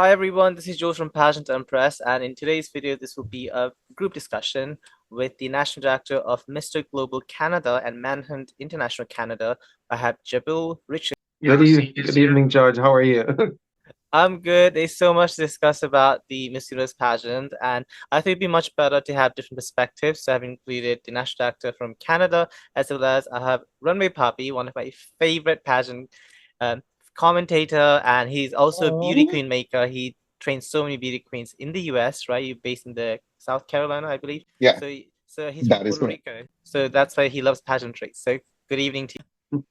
Hi everyone, this is Jules from Pageant and Press, and in today's video, this will be a group discussion with the National Director of Mr. Global Canada and Manhunt International Canada. I have Jabil Richard. Good evening, George. How are you? I'm good. There's so much to discuss about the Miss Universe pageant, and I think it'd be much better to have different perspectives. So I've included the National Director from Canada, as well as I have Runway Papi, one of my favorite pageant um, commentator, and he's also a beauty Oh, queen maker. He trains so many beauty queens in the US, right? You're based in the South Carolina, I believe. yeah, So he's from that is Puerto correct. Rico. So that's why he loves pageantry. So good evening to you.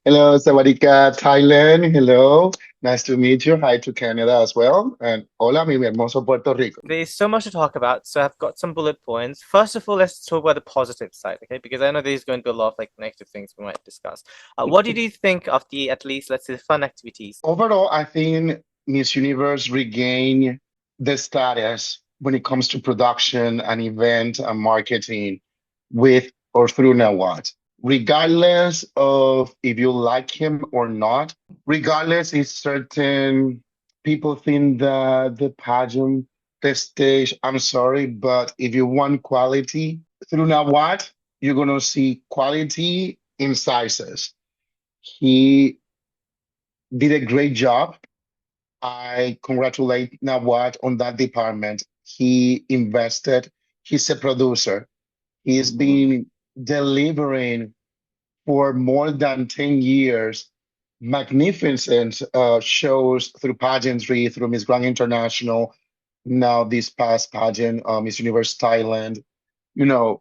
Hello, Sawadika, Thailand. Hello. Nice to meet you. Hi to Canada as well. And hola, mi hermoso Puerto Rico. There's so much to talk about, so I've got some bullet points. First of all, let's talk about the positive side, okay? Because I know there's going to be a lot of like negative things we might discuss. What did you think of the at least let's say fun activities? Overall, I think Miss Universe regained the status when it comes to production and event and marketing with or through Nawat. Regardless of if you like him or not, regardless if certain people think that the pageant, the stage, I'm sorry, but if you want quality through Nawat, you're gonna see quality in sizes. He did a great job. I congratulate Nawat on that department. He invested. He's a producer. He's been delivering for more than 10 years magnificent shows through pageantry, through Miss Grand International, now this past pageant, Miss Universe Thailand. You know,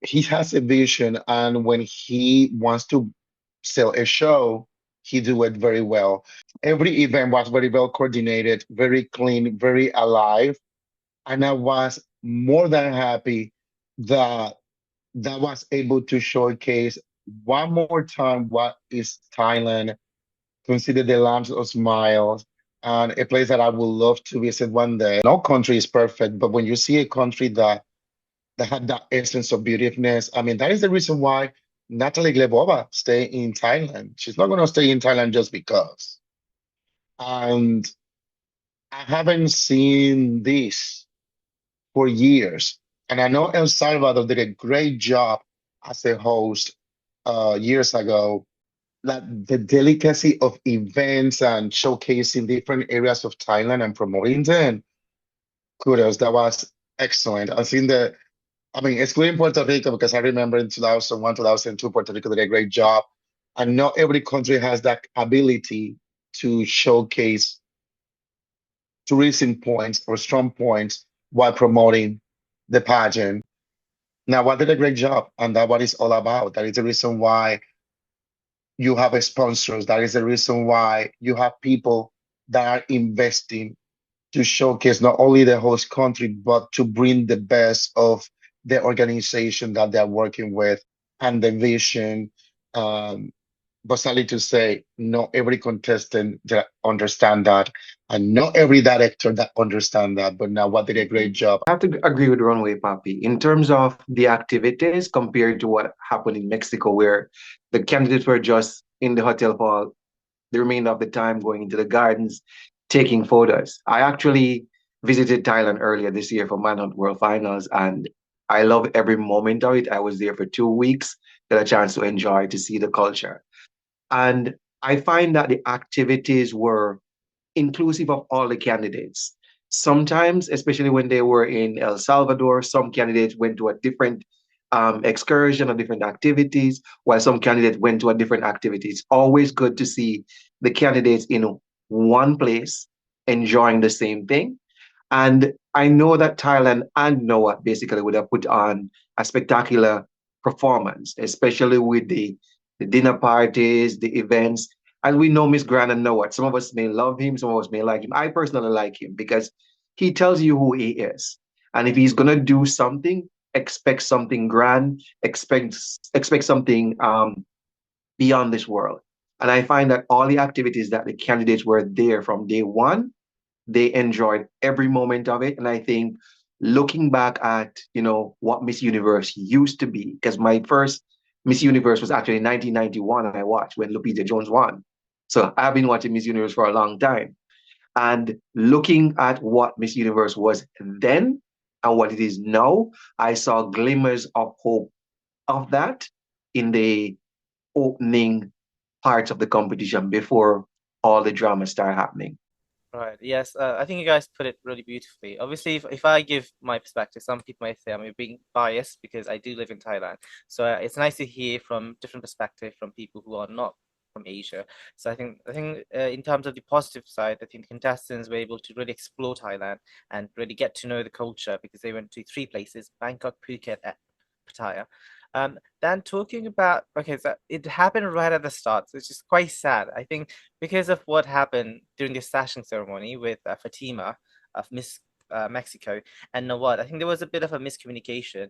he has a vision, and when he wants to sell a show, he do it very well. Every event was very well coordinated, very clean, very alive, and I was more than happy that that was able to showcase one more time what is Thailand, consider the lands of smiles, and a place that I would love to visit one day. No country is perfect, but when you see a country that had that essence of beautifulness, I mean, that is the reason why Natalie Glebova stay in Thailand. She's not going to stay in Thailand just because. And I haven't seen this for years. And I know El Salvador did a great job as a host years ago. Like the delicacy of events and showcasing different areas of Thailand and promoting them. Kudos, that was excellent. I mean, excluding Puerto Rico, because I remember in 2001, 2002, Puerto Rico did a great job. And not every country has that ability to showcase tourism points or strong points while promoting the pageant. Now, what did a great job, and that's what it's all about. That is the reason why you have sponsors. That is the reason why you have people that are investing to showcase not only the host country, but to bring the best of the organization that they're working with and the vision. Um, but sadly to say, not every contestant that understand that, and not every director that understand that. But now, what did a great job. I have to agree with Runway Papi in terms of the activities compared to what happened in Mexico, where the candidates were just in the hotel for the remainder of the time, going into the gardens, taking photos. I actually visited Thailand earlier this year for Manhunt World Finals, and I love every moment of it. I was there for 2 weeks, got a chance to enjoy, to see the culture. And I find that the activities were inclusive of all the candidates. Sometimes, especially when they were in El Salvador, some candidates went to a different excursion or different activities, while some candidates went to a different activity. It's always good to see the candidates in one place enjoying the same thing. And I know that Thailand and Noah basically would have put on a spectacular performance, especially with the dinner parties, the events. And we know Miss Grant and Noah. Some of us may love him, some of us may like him. I personally like him because he tells you who he is. And if he's gonna do something, expect something grand, expect something beyond this world. And I find that all the activities that the candidates were there from day one, they enjoyed every moment of it. And I think looking back at, what Miss Universe used to be, because my first Miss Universe was actually in 1991 I watched when Lupita Jones won. So I've been watching Miss Universe for a long time. And looking at what Miss Universe was then and what it is now, I saw glimmers of hope of that in the opening parts of the competition before all the drama started happening. Right. Yes. I think you guys put it really beautifully. Obviously, if I give my perspective, some people might say I'm being biased because I do live in Thailand. So it's nice to hear from different perspective from people who are not from Asia. So I think in terms of the positive side, I think the contestants were able to really explore Thailand and really get to know the culture because they went to three places: Bangkok, Phuket, and Pattaya. Then talking about okay, so it happened right at the start, so it's just quite sad. I think because of what happened during the sashing ceremony with Fatima of Miss Mexico and Nawad. I think there was a bit of a miscommunication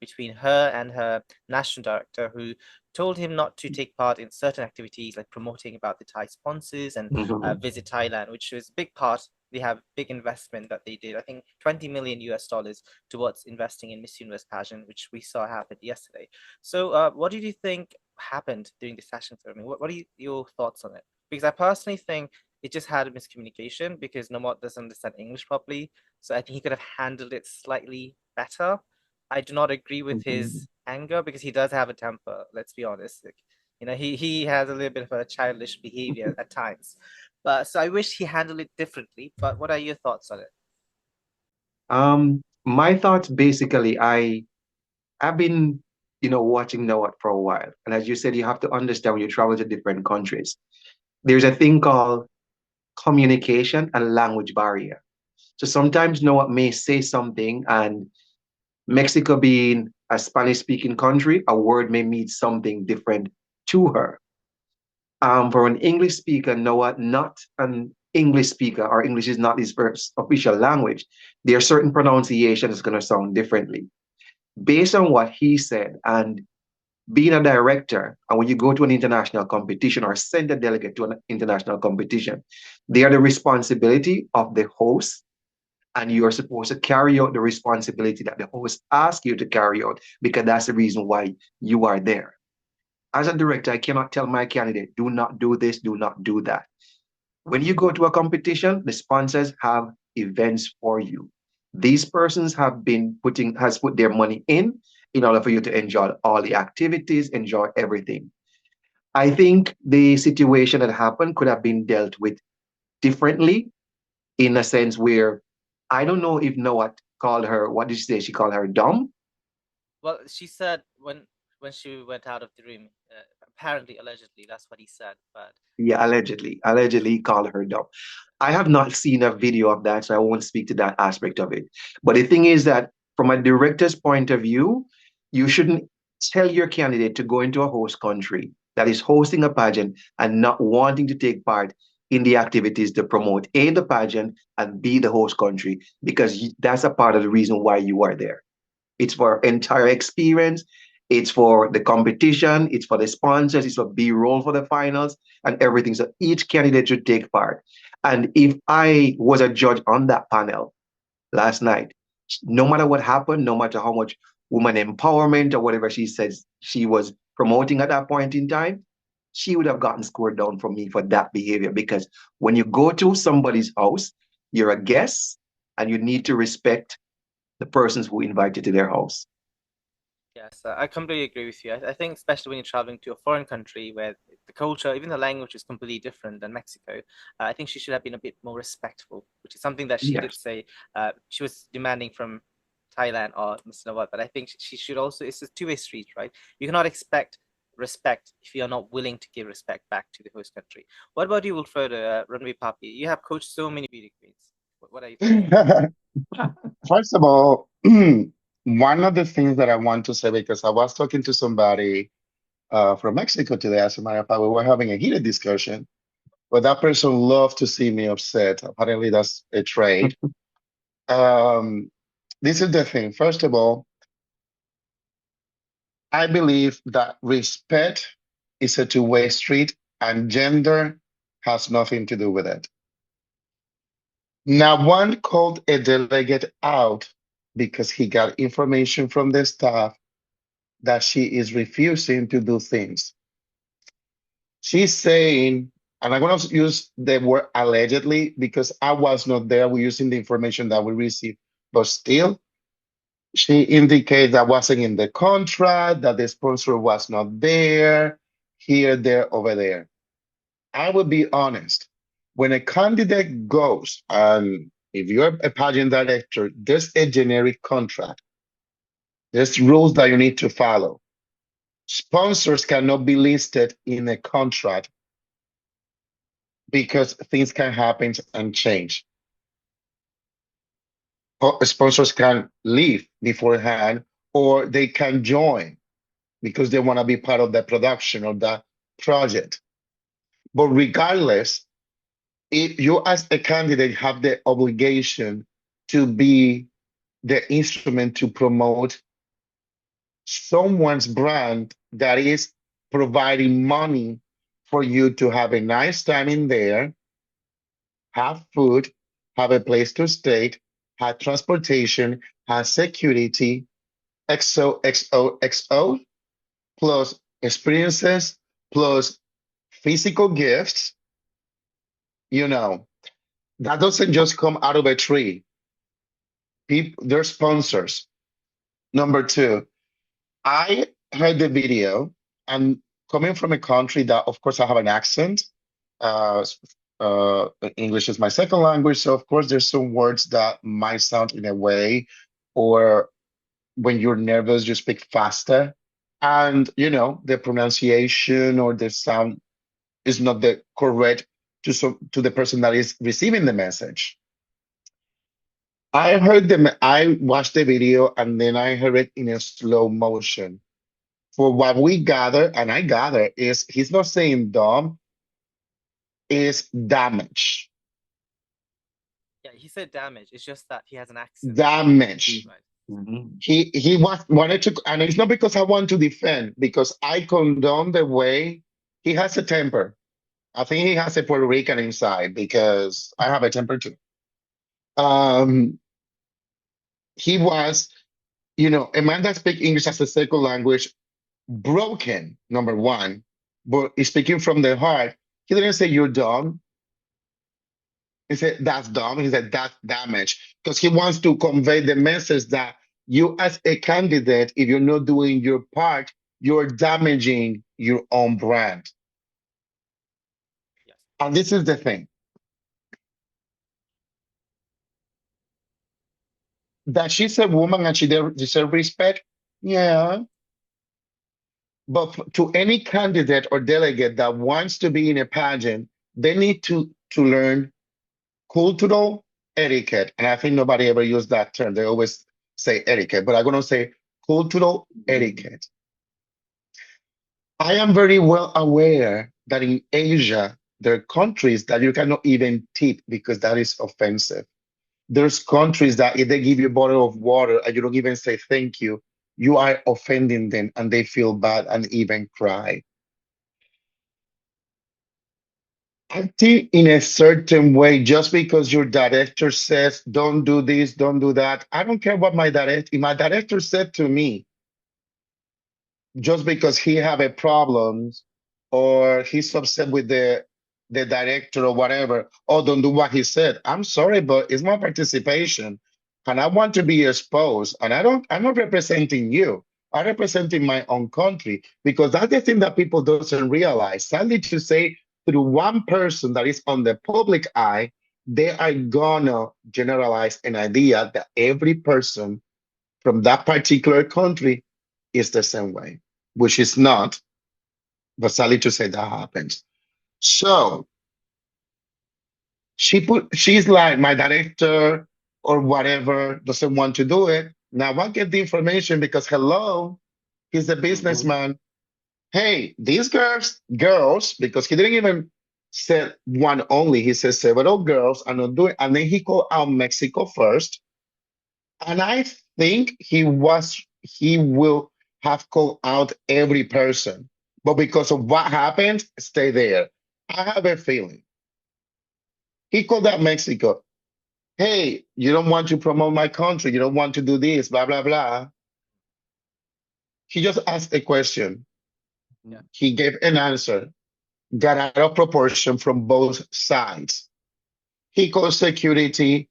between her and her national director, who told him not to take part in certain activities like promoting about the Thai sponsors and Mhm. visit Thailand, which was a big part. They have big investment that they did. I think 20 million US dollars towards investing in Miss Universe pageant, which we saw happen yesterday. So, what did you think happened during the session ceremony? What are your thoughts on it? Because I personally think it just had a miscommunication because Nomad doesn't understand English properly. So I think he could have handled it slightly better. I do not agree with Mhm. his anger because he does have a temper, let's be honest. Like, he has a little bit of a childish behavior at times. But so I wish he handled it differently. But what are your thoughts on it? My thoughts basically, I've been, watching Noah for a while. And as you said, you have to understand when you travel to different countries, there's a thing called communication and language barrier. So sometimes Noah may say something, and Mexico being a Spanish speaking country, a word may mean something different to her. For an English speaker, Noah, not an English speaker, or English is not his first official language, there are certain pronunciations that's going to sound differently. Based on what he said, and being a director, and when you go to an international competition or send a delegate to an international competition, they are the responsibility of the host, and you are supposed to carry out the responsibility that the host asks you to carry out because that's the reason why you are there. As a director, I cannot tell my candidate, do not do this, do not do that. When you go to a competition, the sponsors have events for you. These persons has put their money in order for you to enjoy all the activities, enjoy everything. I think the situation that happened could have been dealt with differently in a sense where I don't know if Noah called her, what did she say? She called her dumb. Well, she said when she went out of the room, apparently, allegedly, that's what he said. But Yeah, allegedly called her dumb. I have not seen a video of that, so I won't speak to that aspect of it. But the thing is that from a director's point of view, you shouldn't tell your candidate to go into a host country that is hosting a pageant and not wanting to take part in the activities to promote A, the pageant, and B, the host country, because that's a part of the reason why you are there. It's for entire experience. It's for the competition. It's for the sponsors. It's for B-roll for the finals and everything. So each candidate should take part. And if I was a judge on that panel last night, no matter what happened, no matter how much woman empowerment or whatever she says she was promoting at that point in time, she would have gotten scored down from me for that behavior. Because when you go to somebody's house, you're a guest and you need to respect the persons who invite you to their house. yes, I completely agree with you. I think especially when you're traveling to a foreign country where the culture, even the language is completely different than Mexico, I think she should have been a bit more respectful, which is something that she did Yes. say she was demanding from Thailand or Mr. Nawat. But I think she should also, it's a two-way street, right? You cannot expect respect if you're not willing to give respect back to the host country. What about you, Wilfredo, Runway Papi? You have coached so many beauty queens. What are your thoughts on it? First of all, one of the things that I want to say, because I was talking to somebody from Mexico today, as a matter of fact, we were having a heated discussion, but that person loved to see me upset. Apparently, that's a trait. Um, this is the thing. First of all, I believe that respect is a two-way street, and gender has nothing to do with it. Now, one called a delegate out because he got information from the staff that she is refusing to do things. She's saying, and I'm going to use the word allegedly because I was not there. We're using the information that we received, but still, she indicated that wasn't in the contract, that the sponsor was not there, here, there, over there. I will be honest. When a candidate goes, and if you're a pageant director, there's a generic contract. There's rules that you need to follow. Sponsors cannot be listed in a contract because things can happen and change. Sponsors can leave beforehand or they can join because they want to be part of the production of that project. But regardless, if you as a candidate have the obligation to be the instrument to promote someone's brand that is providing money for you to have a nice time in there, have food, have a place to stay, have transportation, have security, XOXOXO, plus experiences, plus physical gifts, you know, that doesn't just come out of a tree. People, they're sponsors. Number two, I heard the video and coming from a country that, of course, I have an accent. Uh, English is my second language, so of course, there's some words that might sound in a way, or when you're nervous, you speak faster, and the pronunciation or the sound is not the correct to the person that is receiving the message. I watched the video and then I heard it in a slow motion. For what we gather, and I gather, is he's not saying dumb, is damage. Yeah, he said damage. It's just that he has an accent. Damage. Right. Mhm. He wanted to, and it's not because I want to defend, because I condone the way he has a temper. I think he has a Puerto Rican inside because I have a temper too. Um, he was, a man that speaks English as a second language, broken, number one, but he's speaking from the heart. He didn't say you're dumb. He said that's dumb. He said that's damage because he wants to convey the message that you, as a candidate, if you're not doing your part, you're damaging your own brand. Yes. And this is the thing that she's a woman and she deserves respect. Yeah. But to any candidate or delegate that wants to be in a pageant, they need to learn cultural etiquette. And I think nobody ever used that term. They always say etiquette, but I'm going to say cultural etiquette. I am very well aware that in Asia, there are countries that you cannot even tip because that is offensive. There's countries that if they give you a bottle of water and you don't even say thank you are offending them and they feel bad and even cry. I think in a certain way, just because your director says, don't do this, don't do that. I don't care what if my director said to me, just because he have a problems or he's upset with the director or whatever, oh, don't do what he said. I'm sorry, but it's my participation. And I want to be exposed. And I'm not representing you. I'm representing my own country because that's the thing that people doesn't realize. Sadly to say, through one person that is on the public eye, they are gonna generalize an idea that every person from that particular country is the same way, which is not, but sadly to say that happens. So she's like, my director or whatever doesn't want to do it. Now I get the information because hello, he's a Mhm. businessman. Hey, these girls, because he didn't even say one only, he said several girls are not doing, and then he called out Mexico first. And I think he will have called out every person. But because of what happened, stay there. I have a feeling. He called out Mexico. Hey, you don't want to promote my country. You don't want to do this, blah, blah, blah. He just asked a question. Yeah. He gave an answer. got out of proportion from both sides. He calls security,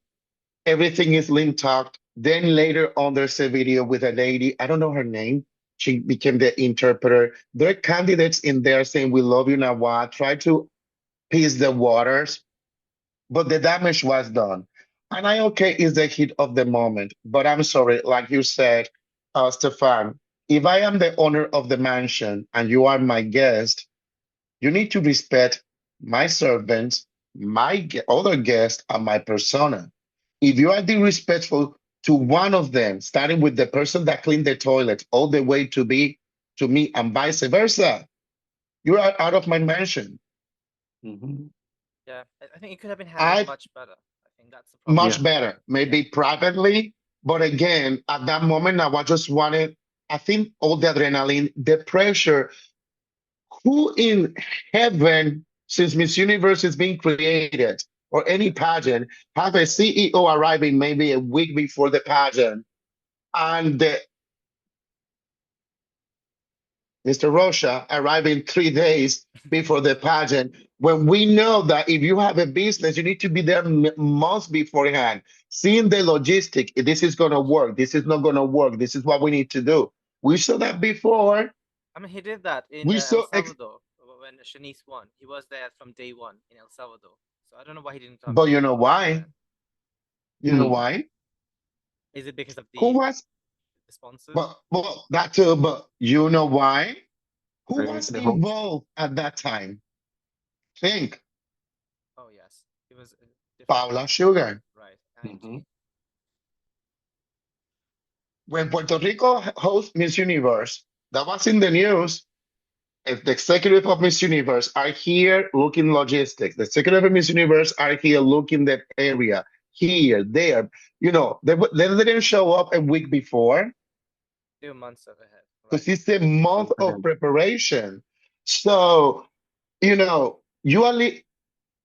everything is linked up. Then later on, there's a video with a lady, I don't know her name. She became the interpreter. There are candidates in there saying, "We love you, Nawad." Try to peace the waters, but the damage was done. And I okay is the heat of the moment. But I'm sorry, like you said, Stefan, if I am the owner of the mansion and you are my guest, you need to respect my servants, other guests, and my persona. If you are disrespectful to one of them, starting with the person that cleaned the toilet, all the way to me, and vice versa, you are out of my mansion. Mhm. Yeah, I think it could have been handled I much better. I think that's the problem. Yeah. much better, maybe Yeah. privately, but again, at that moment, I just wanted. I think all the adrenaline, the pressure. Who in heaven, since Miss Universe is being created, or any pageant, have a CEO arriving maybe a week before the pageant, and Mr. Rocha arriving 3 days before the pageant, when we know that if you have a business, you need to be there months beforehand, seeing the logistic, if this is going to work, this is not going to work, this is what we need to do. We saw that before. I mean, he did that in We El saw, Salvador when Shanice won. He was there from day one in El Salvador. So I don't know why he didn't come but you know for the why? event. You know Mm. why? Is it because of Who the was, sponsors? but that too, but you know why? Who Right. was The host. involved at that time? Think, Oh yes, it was a different Paula Sugar. right. Mhm. Angie. When Puerto Rico hosts Miss Universe, that was in the news. If the executive of Miss Universe are here looking logistics, the executive of Miss Universe are here looking that area, here, there. They didn't show up a week before 2 months ahead, right? because it's a month of preparation. So, you only,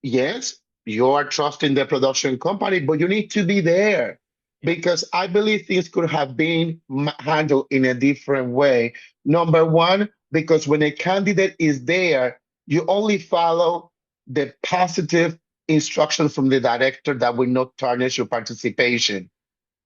yes, you are trusting the production company, but you need to be there Yeah. because I believe things could have been handled in a different way. Number one, because when a candidate is there, you only follow the positive instructions from the director that will not tarnish your participation.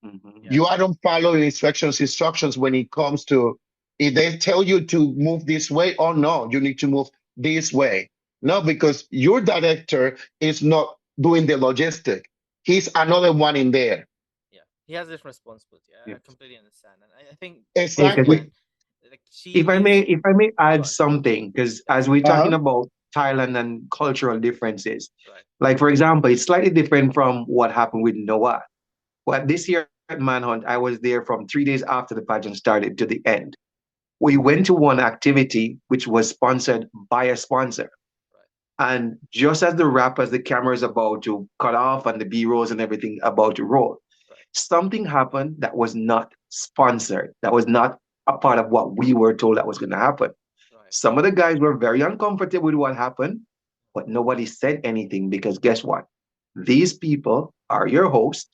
Mhm. Yeah. You don't follow instructions when it comes to if they tell you to move this way or no, you need to move this way. No, because your director is not doing the logistic. He's another one in there. Yeah. He has different responsibility. I Yes. completely understand, and I think Yeah, the 'cause woman, Exactly. like she needs. if I may Go add on. something, because Yes. as we're talking Uh-huh. about Thailand and cultural differences, Right. like for example, it's slightly different from what happened with Noah. Well, this year at Manhunt, I was there from 3 days after the pageant started to the end. We went to one activity which was sponsored by a sponsor. Right. And just as the wrap, as the camera is about to cut off and the B-rolls and everything about to roll, Right. something happened that was not sponsored, that was not a part of what we were told that was going to happen. Right. Some of the guys were very uncomfortable with what happened, but nobody said anything because guess what? These people are your hosts.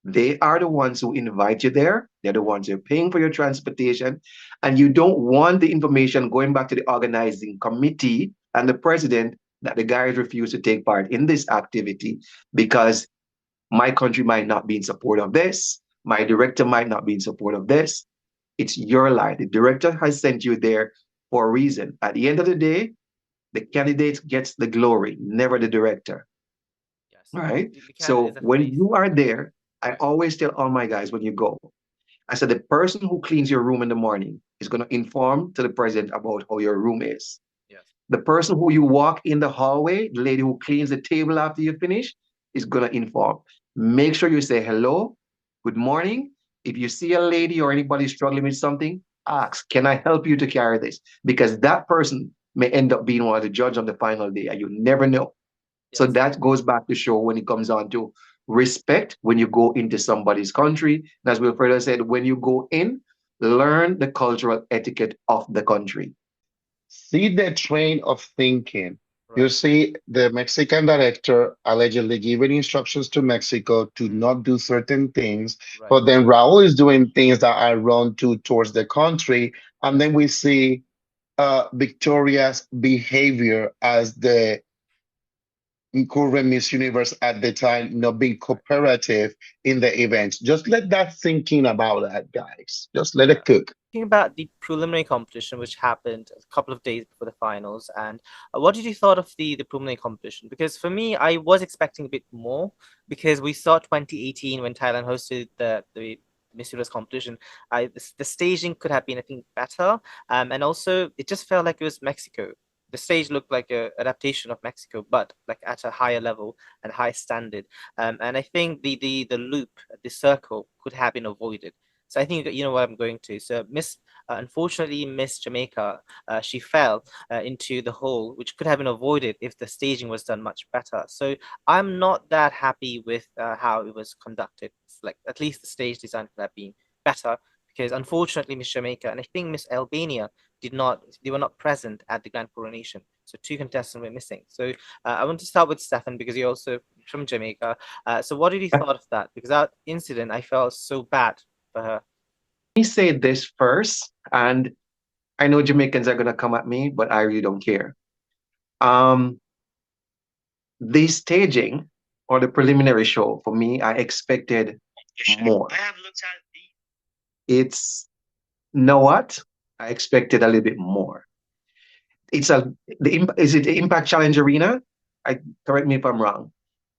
They are the ones who invite you there. They're the ones who are paying for your transportation. And you don't want the information going back to the organizing committee and the president that the guys refuse to take part in this activity because my country might not be in support of this. My director might not be in support of this. It's your life. The director has sent you there for a reason. At the end of the day, the candidate gets the glory, never the director. Yes. Right? The candidate is So a when face you of are the country. there, I Right. always tell all my guys when you go, I said the person who cleans your room in the morning is going to inform to the president about how your room is. Yes. The person who you walk in the hallway, the lady who cleans the table after you finish, is going to inform. Make sure you say hello, good morning. If you see a lady or anybody struggling with something, ask, can I help you to carry this? Because that person may end up being one of the judge on the final day, and you never know. So Yes. that goes back to show when it comes on to respect when you go into somebody's country. And as Wilfredo said, when you go in, learn the cultural etiquette of the country. See the train of thinking. You Right. see the Mexican director allegedly giving instructions to Mexico to Mm. not do certain things, Right. but then Raul is doing things that are wrong towards the country. And Yes. then we see Victoria's behavior as the current Miss Universe at the time, not being cooperative in the events. Just let that sink in about that, guys. Just let Yeah. it cook. Talking about the preliminary competition, which happened a couple of days before the finals, and what did you thought of the preliminary competition? Because for me, I was expecting a bit more because we saw 2018 when Thailand hosted the Miss Universe competition. The staging could have been, I think, better, and also it just felt like it was Mexico. The stage looked like a adaptation of Mexico, but like at a higher level and high standard. And I think the loop, the circle, could have been avoided. So I think you know what I'm going to. So unfortunately, Miss Jamaica, she fell into the hole, which could have been avoided if the staging was done much better. So I'm not that happy with how it was conducted. It's like at least the stage design could have been better because unfortunately, Miss Jamaica and I think Miss Albania they were not present at the grand coronation. So two contestants were missing. So I want to start with Stefan because you're also from Jamaica. So what did you thought of that? Because that incident, I felt so bad for her. Me say this first, and I know Jamaicans are gonna come at me, but I really don't care. Um, the staging or the preliminary show for me, I expected more. It's know what? I expected a little bit more. It's a is it the Impact Challenge Arena? I correct me if I'm wrong.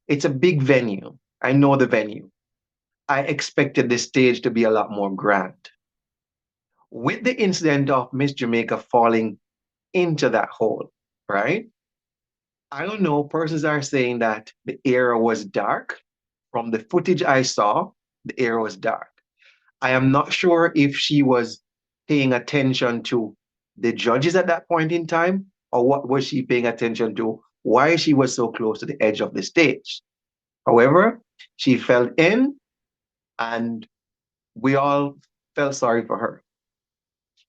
It's a big venue. I know the venue. I expected the stage to be a lot more grand. With the incident of Miss Jamaica falling into that hole, right? I don't know. Persons are saying that the area was dark. From the footage I saw, the area was dark. I am not sure if she was paying attention to the judges at that point in time, or what was she paying attention to, why she was so close to the edge of the stage. However, she fell in, and we all felt sorry for her.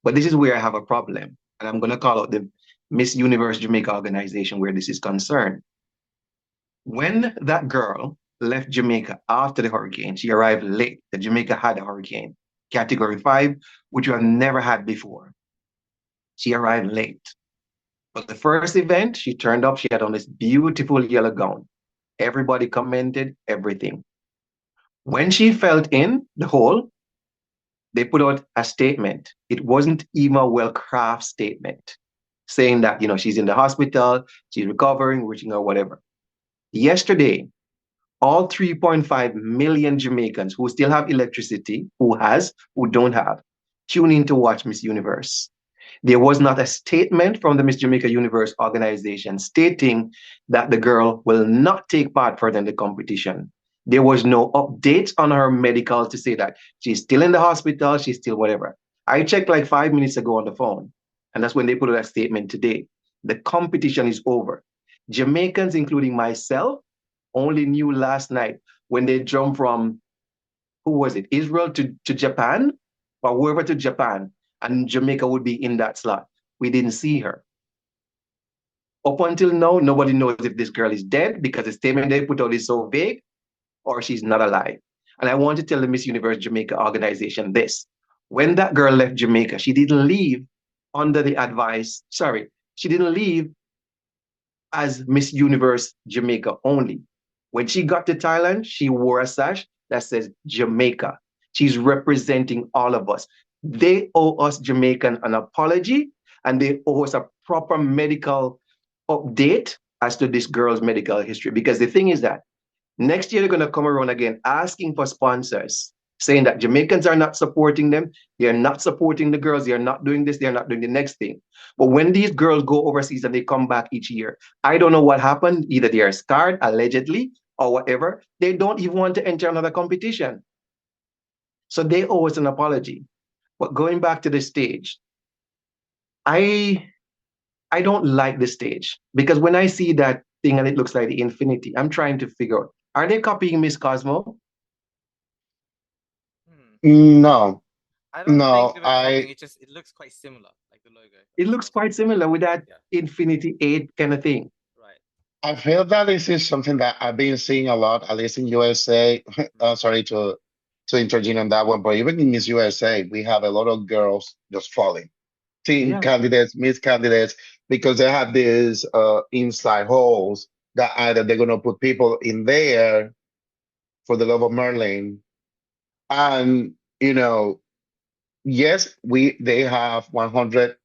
But this is where I have a problem, and I'm going to call out the Miss Universe Jamaica organization where this is concerned. When that girl left Jamaica after the hurricane, she arrived late. The Jamaica had a hurricane, category 5, which we have never had before. She arrived late. But the first event, she turned up, she had on this beautiful yellow gown. Everybody commented everything. When she fell in the hole, they put out a statement. It wasn't even a well-crafted statement saying that, she's in the hospital, she's recovering, reaching or whatever. Yesterday, all 3.5 million Jamaicans who still have electricity, who don't have, tune in to watch Miss Universe. There was not a statement from the Miss Jamaica Universe organization stating that the girl will not take part further in the competition. There was no update on her medical to say that she's still in the hospital, she's still whatever. I checked like 5 minutes ago on the phone, and that's when they put out a statement today. The competition is over. Jamaicans, including myself, only knew last night when they jumped from, who was it, Israel to Japan, or whoever to Japan, and Jamaica would be in that slot. We didn't see her. Up until now, nobody knows if this girl is dead because the statement they put out is so vague, or she's not alive. And I want to tell the Miss Universe Jamaica organization this. When that girl left Jamaica, she didn't leave under the advice, sorry, she didn't leave as Miss Universe Jamaica only. When she got to Thailand, she wore a sash that says Jamaica. She's representing all of us. They owe us Jamaican an apology, and they owe us a proper medical update as to this girl's medical history. Because the thing is that next year they're going to come around again asking for sponsors, saying that Jamaicans are not supporting them, they're not supporting the girls, they're not doing this, they're not doing the next thing. But when these girls go overseas and they come back each year, I don't know what happened. Either they are scarred, allegedly, or whatever. They don't even want to enter another competition. So they owe us an apology. But going back to the stage, I don't like the stage because when I see that thing and it looks like the infinity, I'm trying to figure out, are they copying Miss Cosmo? Hmm. No, I don't think no, they were copying. It looks quite similar, like the logo. It looks quite similar with that Yeah, Infinity 8 kind of thing. right. I feel that this is something that I've been seeing a lot, at least in USA. Hmm. Sorry to intervene on that one, but even in Miss USA, we have a lot of girls just falling. team Yeah. candidates, Miss candidates, because they have these inside holes that either they're gonna put people in there for the love of Merlin, and yes, they have 120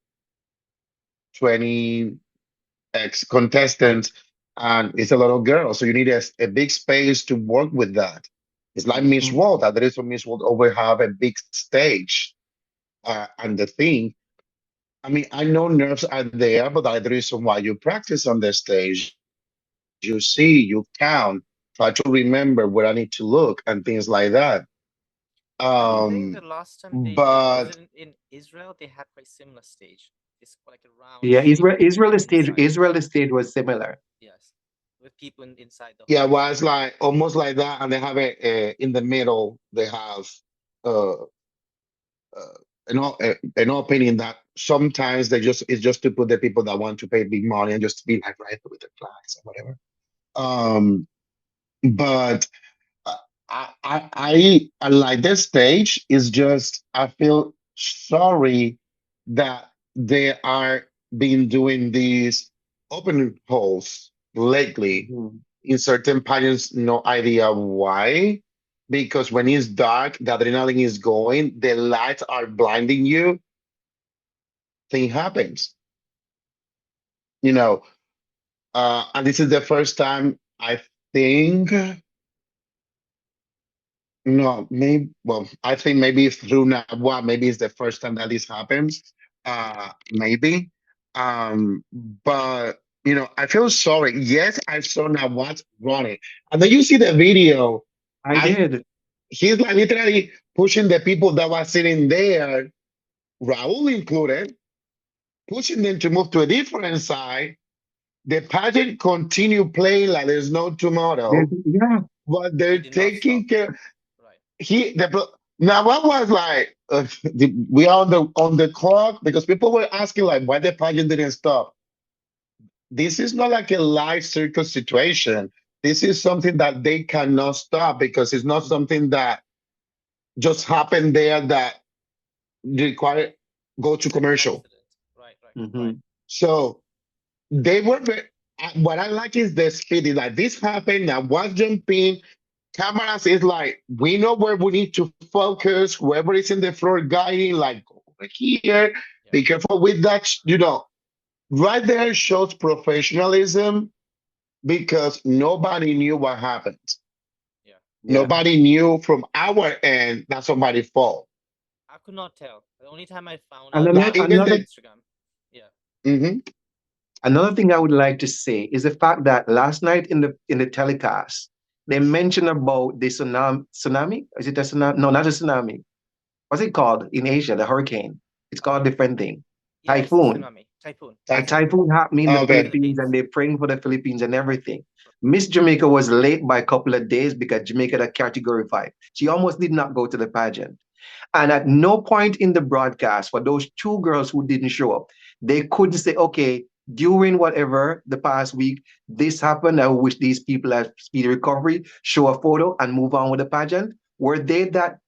ex contestants, and it's a lot of girls, so you need a big space to work with that. It's like Miss Mhm. World. That there is for Miss World over have a big stage, and the thing. I mean, I know nerves are there, but that's the reason why you practice on the stage. You see, you count, try to remember where I need to look and things like that. I think the Um, last time they did, was but it in Israel? They had quite similar stage. It's like a round Yeah, shape with Israel people the stage inside. Israel the stage was similar. Yes, with people inside the yeah, hole. well, it's like almost like that, and they have a in the middle. They have uh, an opening that sometimes it's just to put the people that want to pay big money and just to be like right with the flags or whatever. Um, but uh, I like this stage is just I feel sorry that they are been doing these open holes lately Mhm. in certain pageants, no idea why. Because when it's dark, the adrenaline is going, the lights are blinding you, thing happens. You know, and this is the first time I think. No, maybe. Well, I think maybe through Nabwa, maybe it's the first time that this happens. Maybe. But I feel sorry. Yes, I saw Nabwa running, and then you see the video, I and did. he's like literally pushing the people that were sitting there, Raul included, pushing them to move to a different side. The pageant continue playing like there's no tomorrow, Yeah. but He they're did not taking stop. care. Right. Now what was like we are on the clock because people were asking like why the pageant didn't stop. This is not like a live circus situation. This is something that they cannot stop because it's not something that just happened there that require go to It's like an commercial. accident. Right, right, right. Hmm. So they were what I like is the speed. It's like this happened now. What's jumping? Cameras is like we know where we need to focus. Whoever is in the floor guiding, like over here. Yeah, Be careful with that. Right there shows professionalism because nobody knew what happened. yeah. Yeah. Nobody knew from our end that somebody fall. I could not tell. The only time I found And out was That on even the Instagram. Yeah. mhm. another thing I would like to say is the fact that last night in the telecast, they mentioned about the tsunami. Tsunami? Is it a tsunami? No, not a tsunami. What's it called in Asia? The hurricane. It's called a different thing. Yes, Typhoon. tsunami, typhoon. A Yes, typhoon happening in the Okay. Philippines, and Philippines. they're praying for the Philippines and everything. Miss Jamaica was late by a couple of days because Jamaica had category 5. She almost did not go to the pageant. And at no point in the broadcast, for those two girls who didn't show up, they couldn't say, okay, during whatever the past week, this happened. I wish these people have speedy recovery, show a photo, and move on with the pageant. Were they that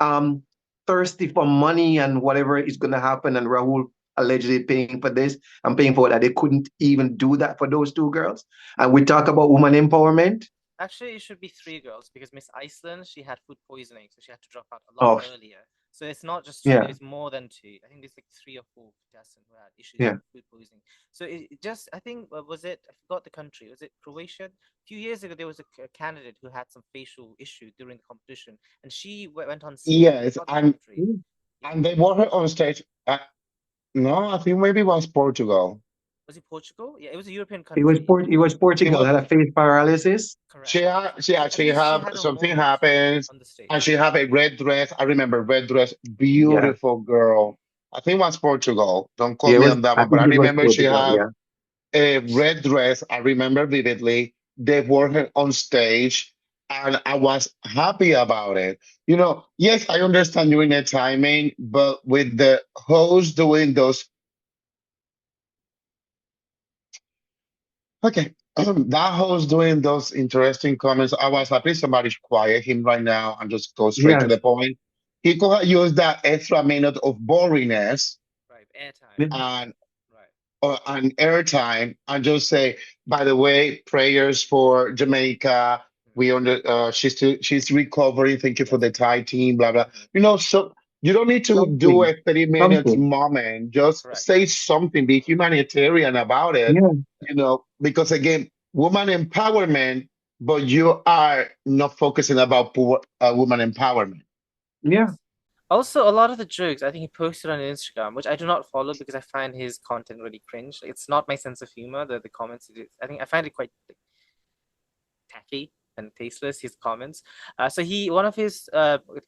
um, thirsty for money and whatever is going to happen? And Rahul allegedly paying for this and paying for that. They couldn't even do that for those two girls. And we talk about woman empowerment. Actually, it should be three girls because Miss Iceland, she had food poisoning, so she had to drop out a lot Oh, earlier. So it's not just two, yeah, it's more than two. I think there's like three or four contestants who had issues yeah. with food poisoning. So it just, I think, was it, I forgot the country, was it Croatia? A few years ago, there was a candidate who had some facial issue during the competition, and she went on stage. I Yes, forgot the and country. Yeah. and they brought her on stage. No, I think maybe it was Portugal. Was it Portugal? Yeah, it was a European It was country. It was It Portugal was had a face paralysis. Correct. At she least she have had a something moment happens on the and stage. she have a red dress. I remember red dress, Yeah, beautiful girl. I think it was Portugal. Don't yeah. quote It me was. on that I one, but think I it was remember she Portugal. have Yeah, a red dress. I remember vividly. They wore her on stage, and I was happy about it. Yes, I understand during the timing, but with the host doing those. Okay. That host doing those interesting comments. I was happy somebody quiet him right now and just go straight to yeah. the point. He could have used that extra minute of boringness Right. Airtime. Yeah. and Right. or on airtime and just say, by the way, prayers for Jamaica. Mhm. We under she's recovering. Thank you for Yes. the Thai team. Blah blah. Mhm. So you don't need to do Something. a 30 minutes Something. moment. Just Correct. say something. Be humanitarian about it. Yeah. Because again, woman empowerment, but you are not focusing about poor woman empowerment. Yeah. Yes. Also, a lot of the jokes I think he posted on Instagram, which I do not follow because I find his content really cringe. It's not my sense of humor. The comments, I think I find it quite like, tacky and tasteless. His comments. So one of his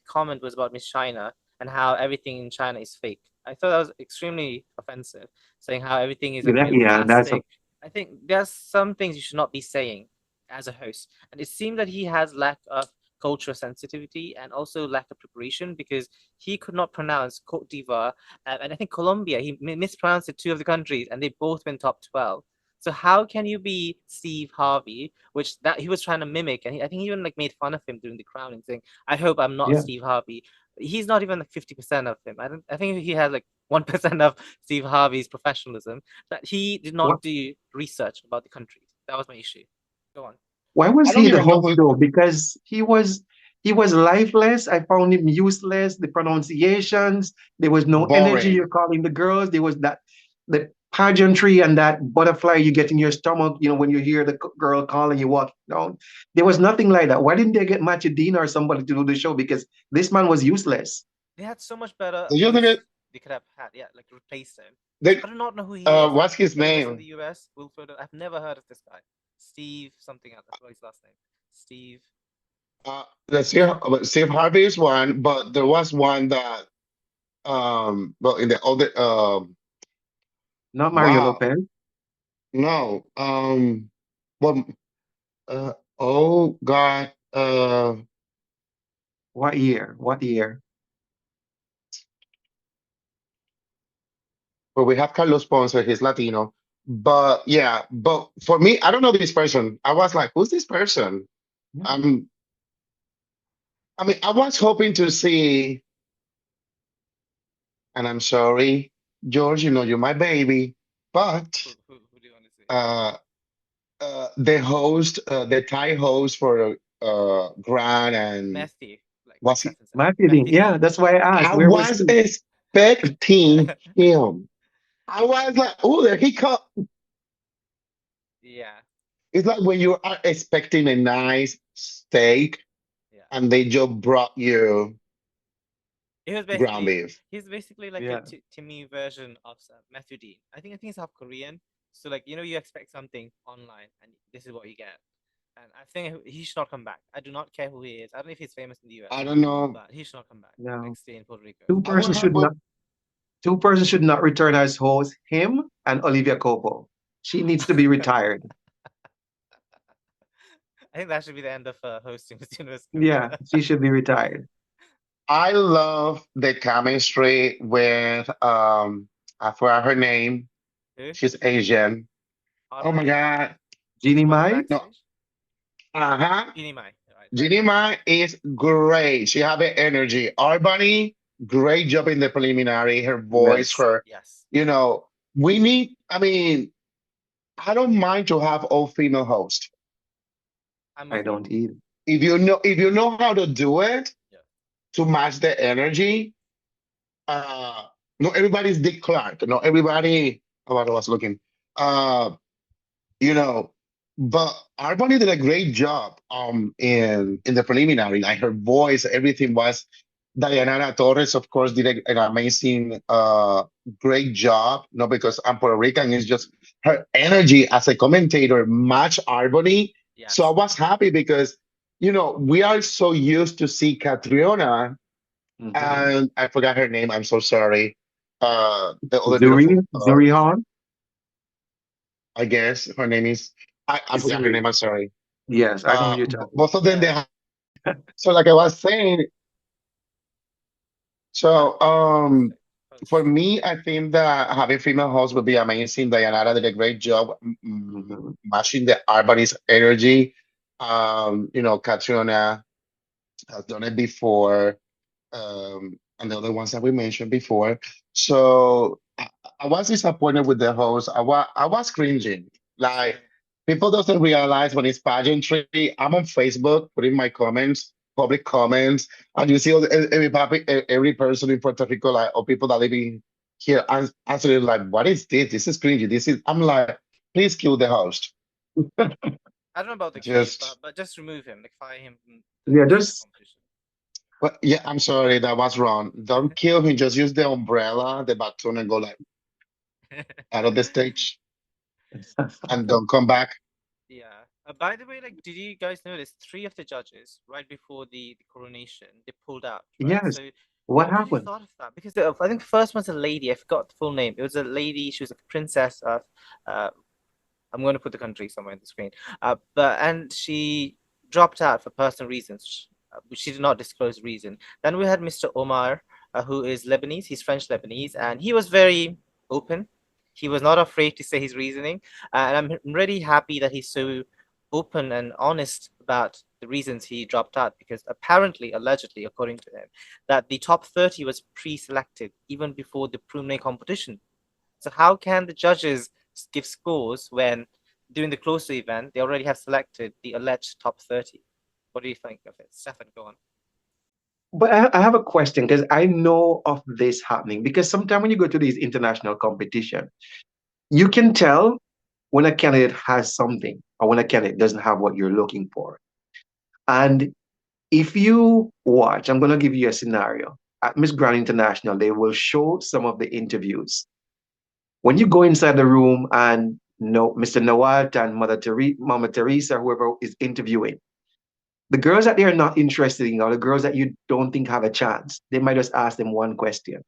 comment was about Miss China and how everything in China is fake. I thought that was extremely offensive, saying how everything is like made of Yeah. That's a plastic. I think there's some things you should not be saying as a host, and it seemed that he has lack of cultural sensitivity and also lack of preparation because he could not pronounce Cote d'Ivoire and I think Colombia. He mispronounced it two of the countries, and they both went top 12. So how can you be Steve Harvey, which that he was trying to mimic, and I think he even like made fun of him during the crowning, saying, "I hope I'm not yeah. Steve Harvey." He's not even like 50% of him. I don't. I think he has like 1% of Steve Harvey's professionalism. That he did What? not do research about the countries. That was my issue. Go on. Why I was don't he the even know host who though? Because he was lifeless. I found him useless. The pronunciations, there was no energy. You're boring. calling the girls. There was that the pageantry and that butterfly you get in your stomach, when you hear the girl calling you walk down. There was nothing like that. Why didn't they get Matthew Dean or somebody to do the show? Because this man was useless. They had so much better Do you think hosts they could have had. Yeah, like replace him. they I do not know who he is. what's his Famous in the name? US, Wilfredo. I've never heard of this guy. Steve something else. I forgot his last name. Steve. The Steve Harvey is one, but there was one that well in the other Not Mario wow, Lopez. no, well oh God, What year? What year? well we have Carlos Ponce, he's Latino, but yeah, but for me, I don't know this person. I was like, who's this person? Yeah. Um, I mean, I was hoping to see, and I'm sorry, George, you're my baby, but Who do you want to say? uh the Thai host for Grant and Matthew, like was he? Stefan said. Matthew Dean. Matthew Yeah, Dean. that's why I asked. I Where was was he? expecting him. I was like, oh, there he come. Yeah, It's like when you are expecting a nice steak yeah. and they just brought you He was ground basically beef. he's basically like a Yeah. Timmy version of Matthew Dean. I think he's South Korean. So like you expect something online and this is what you get. And I think he should not come back. I do not care who he is. I don't know if he's famous in the US, I don't know. but he should not come back. No. Like stay in Puerto Rico. Two I will persons have, should but not two persons should not return as hosts, him and Olivia Copo. She needs to be retired. I think that should be the end of hosting Miss Universe career. Yeah, she should be retired. I love the chemistry with I forgot her name. Who? She's Asian. Oh my Harmony? God. Jeannie From the Mai? No. backstage? Uh-huh. Jeannie Mai. Right, right. Jeannie Ma is great. She have the energy. Our Bunny, great job in the preliminary. Her voice, Yes. her, Yes. you know, we need, I mean, I don't mind to have all female host. I'm I with you. don't eat. If you know how to do it Yeah. to match the energy, uh not everybody's Dick Clark. Not everybody oh, I was looking. Uh, you know, but our Bunny did a great job in the preliminary. Like her voice, everything was Diana Torres, of course, did an amazing great job. Not because I'm Puerto Rican, it's just her energy as a commentator match Arbony. So I Yes. was happy because we are so used to see Catriona, Mm-hmm. and I forgot her name, I'm so sorry. The other Zuri, beautiful Zuri Han? I guess her name is I forgot her Zuri. name, I'm sorry. Yes, I know who you're talking Both of them they Yeah. have, so like I was saying, Uh, so for host. me, I think that having female hosts would be amazing. Diana did a great job about. Hmm. matching the everybody's energy. Catriona has done it before, and the other ones that we mentioned before. So I was disappointed with the host. I was cringing. Like Same. people doesn't realize when it's pageantry. I'm on Facebook putting my comments, public comments, and you see every person in Puerto Rico, like, or people that live in here, answering like, "What is this? This is cringy. This is." I'm like, please kill the host. I don't know about the kill, Just, but just remove him, like fire him from the Yeah, Miss Universe just competition. well, yeah, I'm sorry, that was wrong. Don't kill him. Just use the umbrella, the baton, and go like out of the stage, and don't come back. Yeah. By the way, like, did you guys notice three of the judges right before the coronation they pulled out, right? yes. So, What what did you happened? thought of that? Because I think the first one's a lady. I forgot the full name. It was a lady. She was a princess of. Uh, I'm going to put the country somewhere on the screen. But she dropped out for personal reasons. Which she did not disclose the reason. Then we had Mr. Omar, who is Lebanese. He's French Lebanese, and he was very open. He was not afraid to say his reasoning, and I'm really happy that he's so open and honest about the reasons he dropped out. Because apparently, allegedly, according to him, that the top 30 was pre-selected even before the preliminary competition. So how can the judges give scores when during the closer event they already have selected the alleged top 30? What do you think of it? Stefan, go on. But I have a question because I know of this happening because sometimes when you go to these international competition, you can tell when a candidate has something or when a candidate doesn't have what you're looking for. And if you watch, I'm going to give you a scenario. At Miss Grand International, they will show some of the interviews. When you go inside the room and no, Mr. Nawat and Mama Teresa, whoever is interviewing, the girls that they're not interested in, or the girls that you don't think have a chance, they might just ask them one question.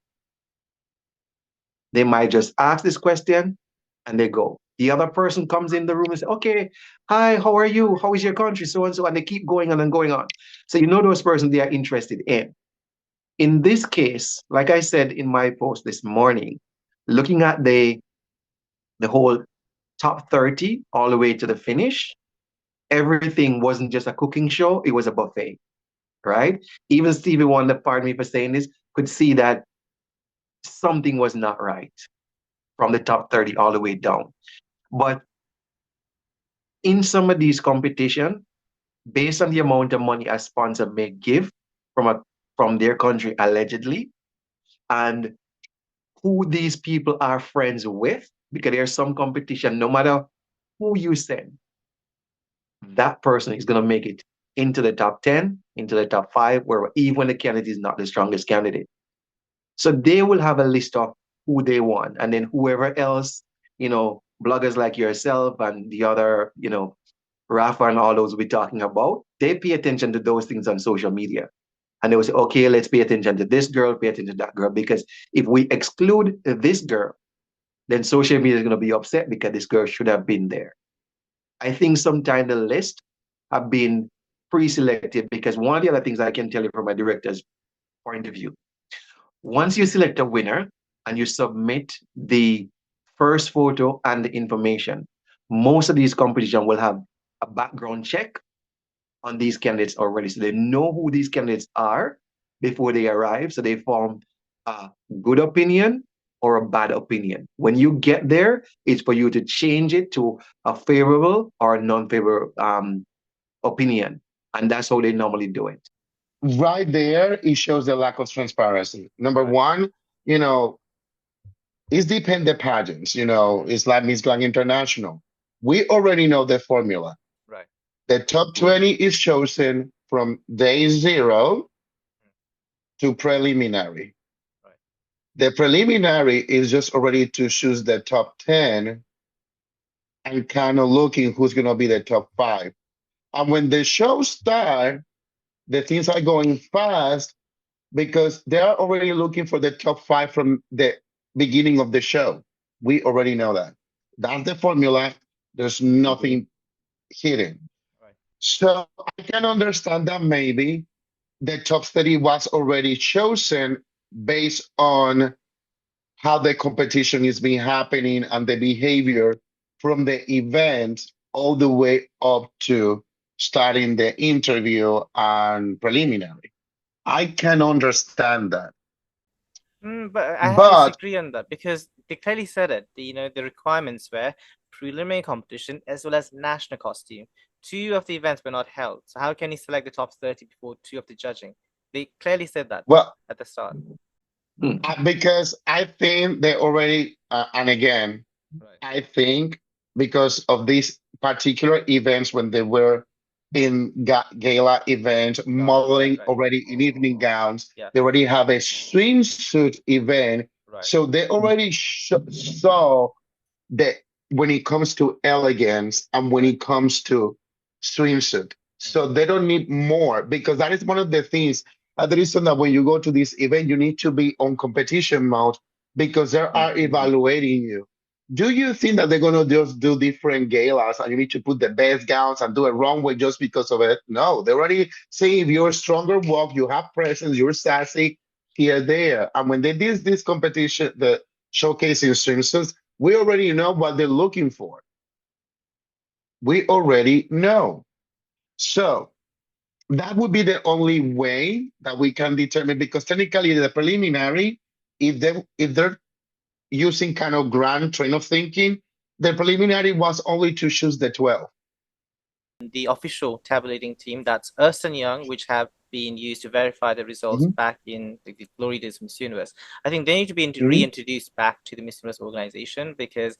They might just ask this question and they go. The other person comes in the room and says, okay, hi, how are you? How is your country? So and so. And they keep going on and going on. So you know those persons they are interested in. In this case, like I said in my post this morning, looking at the whole top 30 all the way to the finish, everything wasn't just a cooking show, it was a buffet, right? Even Stevie Wonder, pardon me for saying this, could see that something was not right from the top 30 all the way down. But in some of these competition, based on the amount of money a sponsor may give from from their country allegedly, and who these people are friends with, because there's some competition, no matter who you send, that person is going to make it into the top 10, into the top five, where even the candidate is not the strongest candidate. So they will have a list of who they want. And then whoever else, bloggers like yourself and the other, Rafa and all those we're talking about, they pay attention to those things on social media. And they will say, okay, let's pay attention to this girl, pay attention to that girl. Because if we exclude this girl, then social media is going to be upset because this girl should have been there. I think sometimes the list have been pre-selected because one of the other things I can tell you from my director's point of view, once you select a winner and you submit the first photo and the information, most of these competitions will have a background check on these candidates already. So they know who these candidates are before they arrive. So they form a good opinion or a bad opinion. When you get there, it's for you to change it to a favorable or a non-favorable opinion. And that's how they normally do it. Right there, it shows the lack of transparency. Number Right. one, you know, it's dependent pageants, it's like Miss Grand International. We already know the formula. Right. The top Mm. 20 is chosen from day zero to preliminary. Right. The preliminary is just already to choose the top 10 and kind of looking who's going to be the top five. And when the show starts, the things are going fast because they are already looking for the top five from the beginning of the show. We already know that. That's the formula. There's Mhm. nothing hidden. Right. So I can understand that maybe the top 30 was already chosen based on how the competition is been happening and the behavior from the event all the way up to starting the interview and preliminary. I can understand that. But I But disagree on that because they clearly said it. The requirements were preliminary competition as well as national costume. Two of the events were not held. So how can he select the top 30 before two of the judging? They clearly said that Well, at the start. because I think they already, and again, Right. I think because of these particular events when they were in gala event, modeling Right. already in evening gowns, Yeah. they already have a swimsuit event. Right. So they already saw that when it comes to elegance and when it comes to swimsuit. So they don't need more because that is one of the things. The reason that when you go to this event, you need to be on competition mode because they are evaluating you. Do you think that they're going to just do different galas and you need to put the best gowns and do it wrong way just because of it? No, they already say if you're a stronger walk, you have presence, you're sassy, here, there. And when they did this competition, the showcasing swimsuits, we already know what they're looking for. We already know. So that would be the only way that we can determine because technically the preliminary, if they're using kind of grand train of thinking, the preliminary was only to choose the 12. The official tabulating team, that's Ernst & Young, which have been used to verify the results back in the glory days of Miss Universe. I think they need to be reintroduced back to the Miss Universe organization because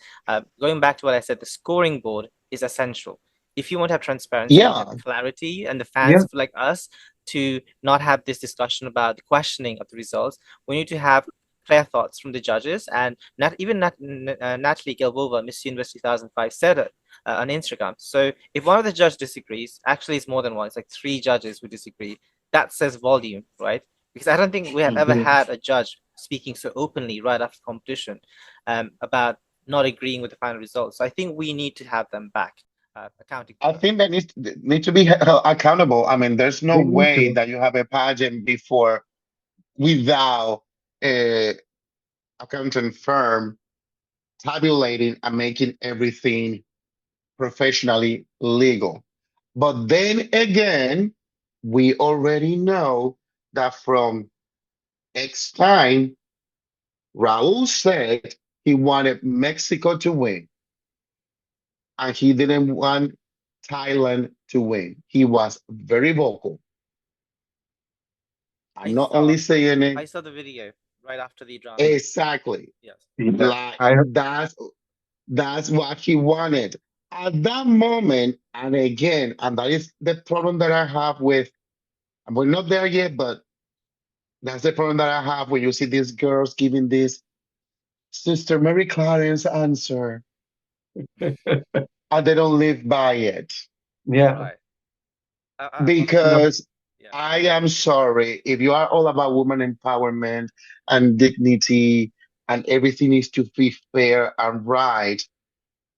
going back to what I said, the scoring board is essential. If you want to have transparency and clarity and the fans like us to not have this discussion about the questioning of the results, we need to have clear thoughts from the judges. And Natalie Gelbova, Miss Universe 2005, said it on Instagram. So if one of the judges disagrees, actually it's more than one, it's like three judges who disagree. That says volume, right? Because I don't think we have ever had a judge speaking so openly right after competition about not agreeing with the final results. So I think we need to have them back. Accounting. I think that need to be held accountable. I mean, there's no way that you have a pageant before without a accounting firm tabulating and making everything professionally legal. But then again, we already know that from X time, Raul said he wanted Mexico to win, and he didn't want Thailand to win. He was very vocal. I'm not only saying I it. saw the video right after the drama. Exactly. Yes. Like that's what he wanted at that moment. And again, and that is the problem that I have with, and we're not there yet, but that's the problem that I have when you see these girls giving this Sister Mary Clarence answer, and they don't live by it. Yeah. Right. Because I am sorry, if you are all about woman empowerment and dignity and everything needs to be fair and right,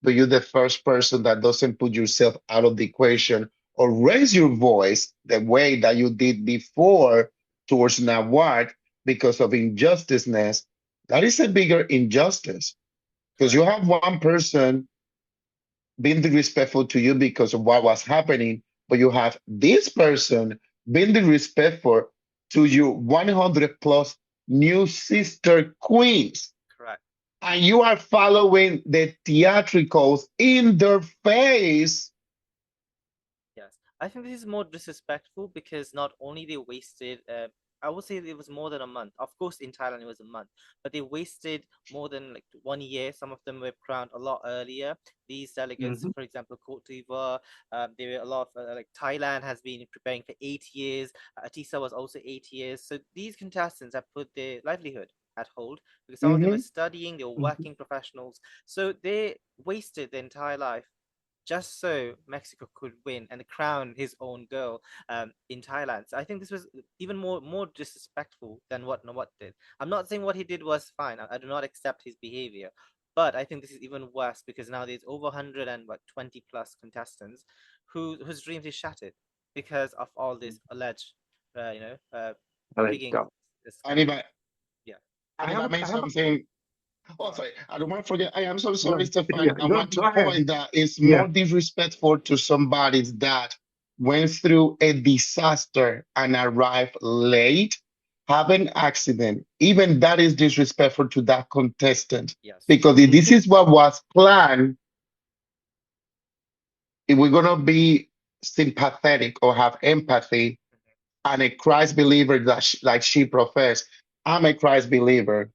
but you're the first person that doesn't put yourself out of the equation or raise your voice the way that you did before towards an award because of injusticeness, that is a bigger injustice. Because you have one person being disrespectful to you because of what was happening, but you have this person being disrespectful to your 100 plus new sister queens. Correct. And you are following the theatricals in their face. Yes, I think this is more disrespectful because not only they wasted, I would say it was more than a month. Of course, in Thailand it was a month, but they wasted more than like 1 year. Some of them were crowned a lot earlier. These delegates, for example, Cote d'Ivoire, there were a lot of like Thailand has been preparing for 8 years. Atisa was also 8 years. So these contestants have put their livelihood at hold because some of them were studying, they were working professionals. So they wasted their entire life just so Mexico could win and crown his own girl in Thailand. So I think this was even more disrespectful than what Nawat did. I'm not saying what he did was fine. I do not accept his behavior. But I think this is even worse because now there's over 120 plus contestants whose dreams is shattered because of all this alleged, rigging. And if I, Yeah. and if I may something, oh, sorry, I don't want to forget. I am so No, sorry, Stefan. I want to go ahead. point that it's more disrespectful to somebody that went through a disaster and arrived late have an accident, even that is disrespectful to that contestant. Yes. Because if this is what was planned, if we're gonna be sympathetic or have empathy, and a Christ believer that like she professed, I'm a Christ believer.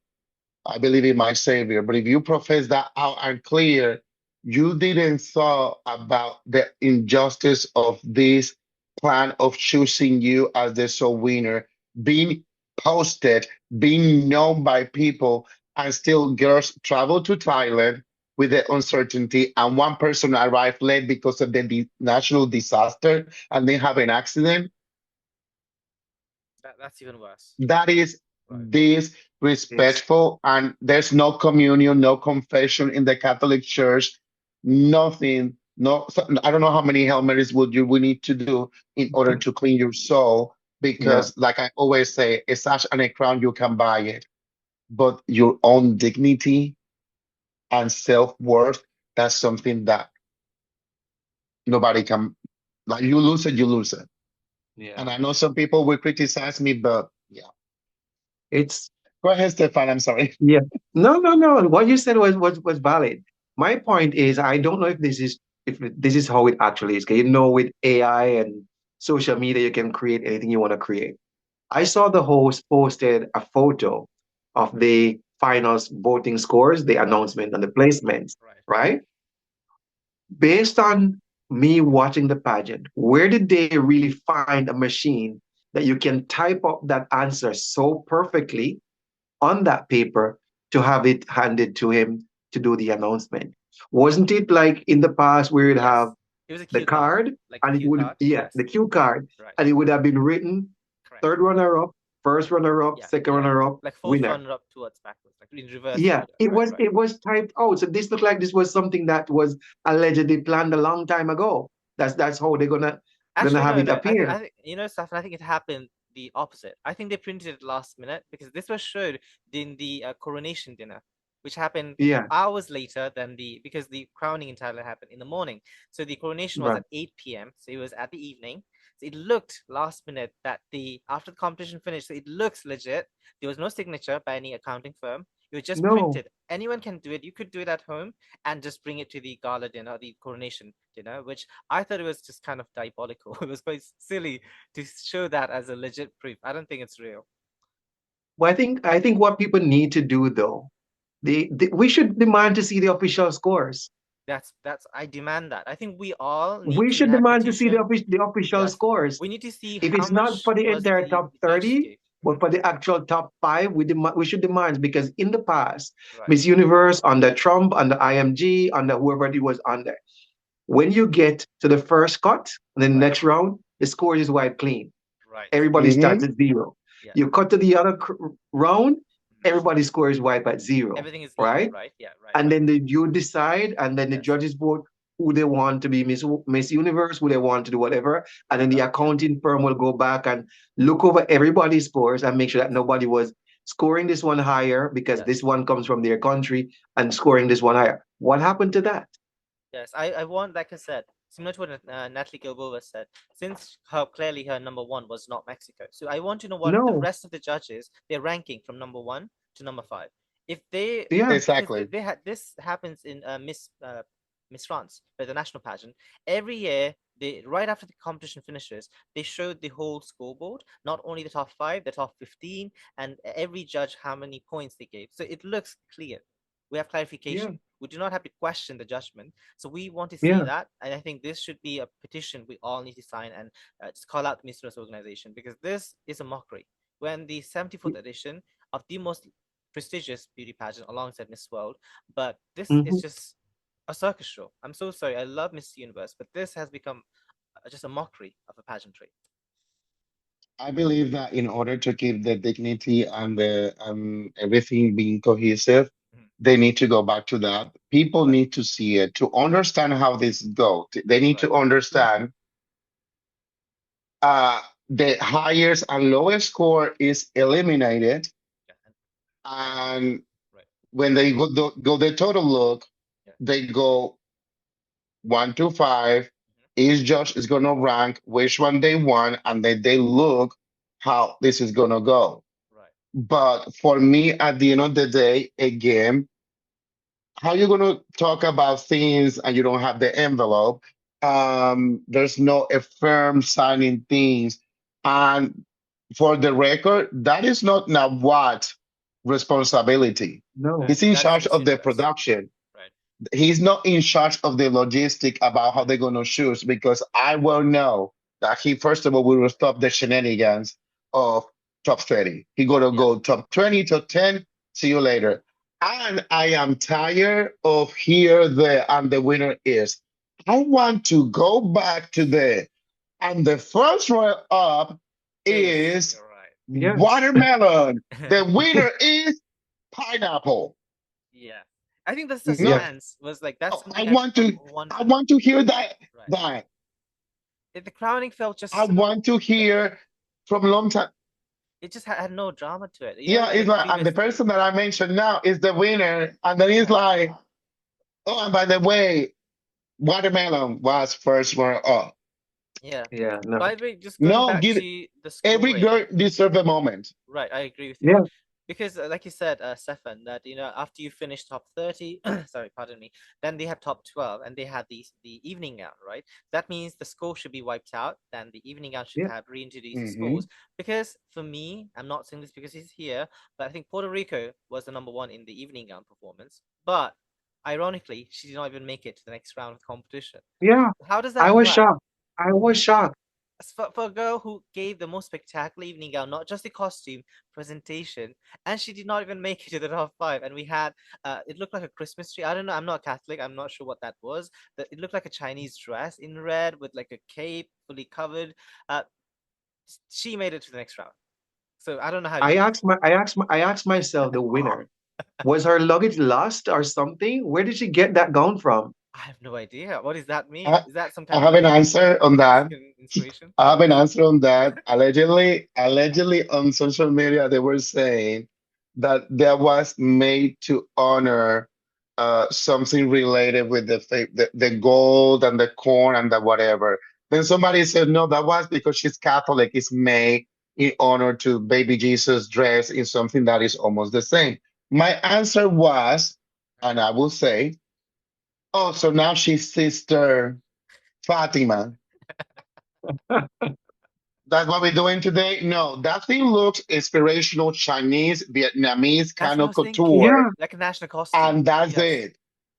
I believe in my Savior. But if you profess that out and clear, you didn't thought about the injustice of this plan of choosing you as the sole winner, being posted, being known by people, and still girls travel to Thailand with the uncertainty, and one person arrived late because of the natural disaster, and they have an accident. That's even worse. That is Right. It's disrespectful, and there's no communion, no confession in the Catholic Church, nothing. No, so I don't know how many Hail Marys would you we need to do in order to clean your soul, yeah. because, like I always say, a sash and a crown you can buy it, but your own dignity and self-worth, that's something that nobody can. Like you lose it, you lose it. And Yeah. I know some people will criticize me, but yeah. It's Go ahead, Stefan. I'm sorry. yeah. No, no, no. What you said was valid. My point is, I don't know if this is how it actually is. 'Cause you know, with AI and social media, you can create anything you want to create. I saw the host posted a photo of the finals voting scores, the Right. announcement and the placements, Right. right? Based on me watching the pageant, where did they really find a machine that you can type up that answer so perfectly on that paper to have it handed to him to do the announcement? Wasn't it like in the past where you'd have Yes. It was a the cue card. card Like the and it cue would, card. yeah, Yes. the cue card, Right. and it would have been written Correct. third runner up, first runner up, Yeah. second Yeah. runner up, Like fourth winner. runner up towards backwards, like in reverse Yeah, order. Right. Right. it was typed out. So this looked like this was something that was allegedly planned a long time ago. That's how they're gonna Actually, have no, it no. I appear. think Stefan, I think it happened the opposite. I think they printed it last minute because this was showed in the coronation dinner, which happened Yeah, hours later than because the crowning in Thailand happened in the morning. So the coronation was right. at 8 p.m. So it was at the evening. So it looked last minute that the after the competition finished, so it looks legit. There was no signature by any accounting firm. It was just No, printed. Anyone can do it. You could do it at home and just bring it to the gala dinner, the coronation dinner, which I thought it was just kind of diabolical. It was quite silly to show that as a legit proof. I don't think it's real. well, I think what people need to do though, we should demand to see the official scores. That's I demand that. I think we all need We to should have demand to see petition. the official Yes, scores. we need to see If how it's not much for the was entire the top judges 30, gave. but for the actual top five, we should demand, because in the past, Right, Miss Universe under Trump, under IMG, under whoever it was under, when you get to the first cut, and then the right, next round, the score is wiped clean. right. Everybody starts Hmm. at zero. Yes. You cut to the other round, Mhm. everybody's score is wiped at zero, Everything is even, right? right? Yeah, right, And right. then you decide, and then the Yes. judges vote who they want to be Miss Universe, who they want to do whatever, and then the Yeah. accounting firm will go back and look over everybody's scores and make sure that Yes. nobody was scoring this one higher because this Yes. one comes from their country and scoring this one higher. What happened to that? Yes, I want, like I said, similar to what Natalie Gilbova said, since her clearly her number one was not Mexico. So I want to know what the No. rest of the judges, they're ranking from number one to number five. If they, Yeah. because they, Exactly. they had this happens in Miss France, by the national pageant. Every year, they right after the competition finishes, they showed the whole scoreboard, not only the top five, the top 15, and every judge how many points they gave. So it looks clear. We have Yeah. clarification. We do not have to question the judgment. So we want to see Yeah. that, and I think this should be a petition we all need to sign and just call out the Miss organization, because this is a mockery. When the 74th edition of the most prestigious beauty pageant alongside Miss World, but this is Mhm. just a circus show. I'm so sorry. I love Miss Universe, but this has become just a mockery of a pageantry. I believe that in order to keep the dignity and the everything being cohesive, Mhm. they need to go back to that. People Right, need to see it to understand how this goes. They need right, to understand uh, the highest and lowest score is eliminated, yeah, and and right, when they go the total look, yeah. they go 1 to 5. Mhm. Each judge is gonna rank which one they want, and then they look how this is gonna go. But for me, at the end of the day, again, how you going to talk about things and you don't have the envelope? There's no a firm signing things. And for the record, that is not Nawat's responsibility. No. He's in That is charge Miss of the Universe. production. Right. He's not in charge of the logistic about how they're going to choose because I will know that he, first of all, will stop the shenanigans of top 30. He going to Yeah. go top 20, top 10. See you later. And I am tired of here, the, and the winner is. I want to go back to the, and the first runner up is You're right. Yes. watermelon. The winner is pineapple. Yeah. I think the No, Yes. suspense was like that's I something I want to I wanted. want to hear that Right. that The crowning felt I just so want to hear from long time. it just had no drama to it. You know, Yeah, it's like like and the previously. person that I mentioned now is the winner, and then it's Yeah. like, oh, and by the way, watermelon was first runner up. Yeah. Yeah. No. By the way, just going No, back give to the every scoring. girl deserve a moment. Right, I agree with you. Yeah. Because, like you said, Stefan, that after you finish top 30, sorry, pardon me, then they have top 12, and they have the evening gown, right? That means the score should be wiped out. Then the evening gown should Yeah. have reintroduced the Hmm. scores. Because for me, I'm not saying this because he's here, but I think Puerto Rico was the number one in the evening gown performance. But ironically, she did not even make it to the next round of competition. Yeah. How does I that was work? shocked. I was shocked. For a girl who gave the most spectacular evening gown, not just the costume, presentation, and she did not even make it to the top five. And we had, it looked like a Christmas tree. I don't know. I'm not Catholic. I'm not sure what that was. It looked like a Chinese dress in red with like a cape, fully covered. Uh, she made it to the next round. So I don't know how you. I asked myself, the winner, was her luggage lost or something? Where did she get that gown from? I have no idea. What does that mean? I, Is that some I kind of have an answer on that. Mexican inspiration? I have an answer on that. Allegedly on social media, they were saying that that was made to honor something related with the gold and the corn and the whatever. Then somebody said, no, that was because she's Catholic. It's made in honor to baby Jesus dressed in something that is almost the same. My answer was, and I will say, oh, so now she's Sister Fatima. That's what we're doing today? No, that thing looks inspirational Chinese, Vietnamese That's kind what I of was thinking. couture, Yeah. Like a national costume. and that's Yes. it.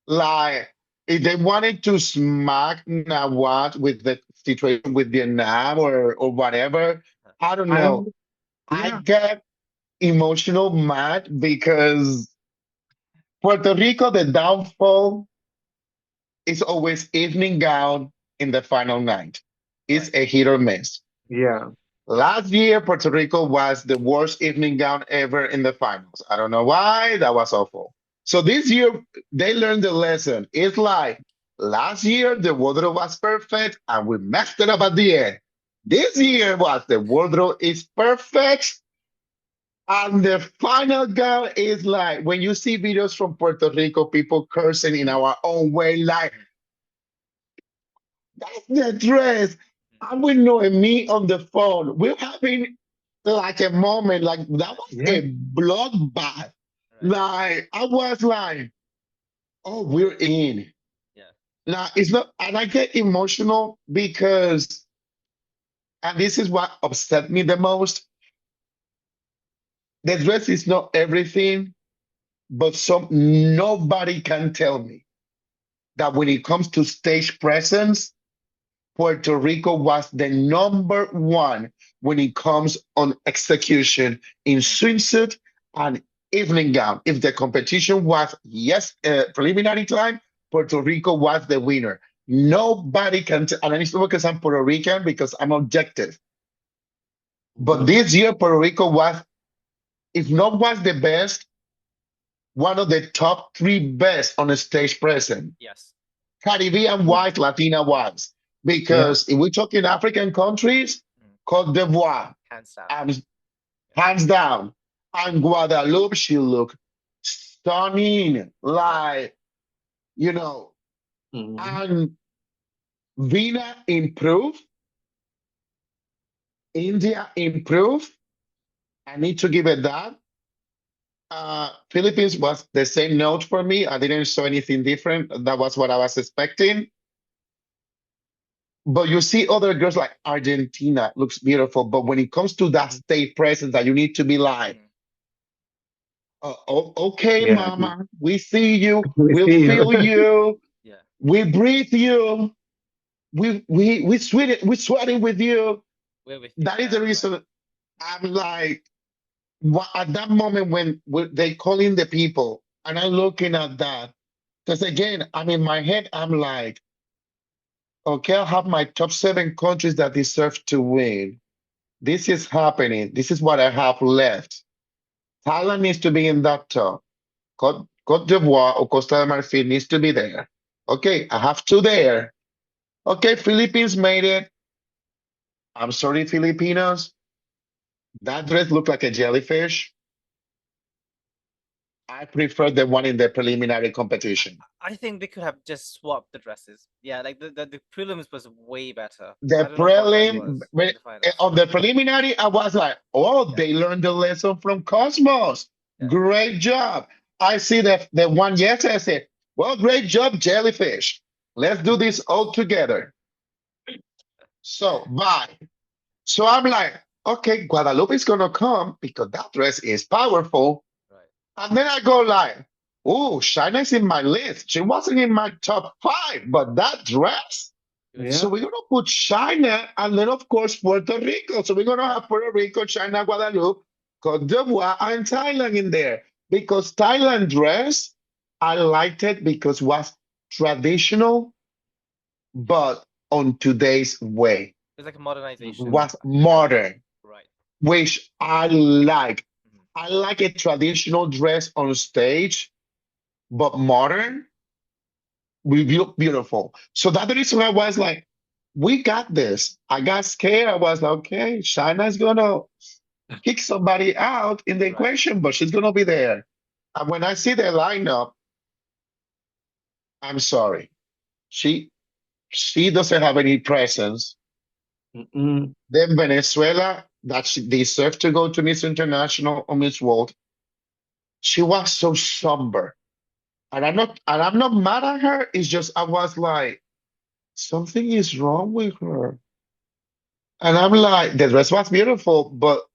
Like, if they wanted to smack Nawat with the situation with Vietnam or whatever, I don't I know. don't. I Yeah. get emotional mad because Puerto Rico, the downfall is always evening gown in the final night. It's Right. a hit or miss. Yeah. Last year, Puerto Rico was the worst evening gown ever in the finals. I don't know why. That was awful. So this year, they learned the lesson. It's like last year, the wardrobe was perfect and we messed it up at the end. This year was the wardrobe is perfect and the final gown is like when you see videos from Puerto Rico, people cursing in our own way, like that's the dress. I'm with Noemi on the phone. We're having like a moment, like that was Yeah. a bloodbath. Right. Like I was like, oh, we're in. Yeah. Now it's not, and I get emotional because, and this is what upset me the most. The dress is not everything, but some nobody can tell me that when it comes to stage presence, Puerto Rico was the number one when it comes on execution in swimsuit and evening gown. If the competition was yes preliminary time, Puerto Rico was the winner. Nobody can, and I need to because I'm Puerto Rican because I'm objective. But Mhm. this year, Puerto Rico was, if not was the best, one of the top three best on the stage present. Yes. Caribbean Yeah. wise, Latina wise. Yeah. Because if we talk in African countries, Mm. Cote d'Ivoire, Hands down. and hands down, and Guadeloupe, she looked stunning, Right. like, you know, Mhm. and Vina improved, India improved. I need to give it that. Philippines was the same note for me. I didn't saw anything different. That was what I was expecting. But you see other girls like Argentina looks beautiful. But when it comes to that Mhm. state presence that you need to be like, Mm. okay, Yeah, mama, we see you, we we'll see you. feel you, Yeah. we breathe you, we sweating with you. We're with you, That is the man. Right. reason I'm like, at that moment when they calling the people and I'm looking at that, because again, I'm in my head, I'm like, okay, I have my top 7 countries that deserve to win. This is happening. This is what I have left. Thailand needs to be in that top. Cote d'Ivoire or Costa de Marfil needs to be there. Okay, I have 2 there. Okay, Philippines made it. I'm sorry, Filipinos. That dress looked like a jellyfish. I prefer the one in the preliminary competition. I think they could have just swapped the dresses. Yeah, like the prelims was way better. I The don't know what that prelim, was in the finals. on the preliminary, I was like, oh, Yeah, they learned the lesson from Cosmos. yeah, Great job. I see the one yesterday. I said, well, great job, jellyfish. Let's do this all together. So, bye. So I'm like, okay, Guadalupe is gonna come because that dress is powerful. right. And then I go like, oh, China's in my list. She wasn't in my top 5, but that dress. It was So Yeah. we're gonna put China and then of course Puerto Rico. So we're gonna yeah, have Puerto Rico, China, Guadalupe, Cote d'Ivoire, and Thailand in there. Because Thailand dress, I liked it because it was traditional, but on today's way. it was like a modernization. Mhm. Was modern, Right. which I like. Mhm. I like a traditional dress on stage, but modern. We look beautiful. So that's the reason I was like, we got this. I got scared. I was like, okay, China's gonna kick somebody out in the Right. equation, but she's gonna be there. And when I see the lineup, I'm sorry. She she doesn't have any presence. Mm-mm. Then Venezuela, that she deserved to go to Miss International or Miss World. She was so somber. And I'm not mad at her. It's just I was like, something is wrong with her. And I'm like, the dress was beautiful, but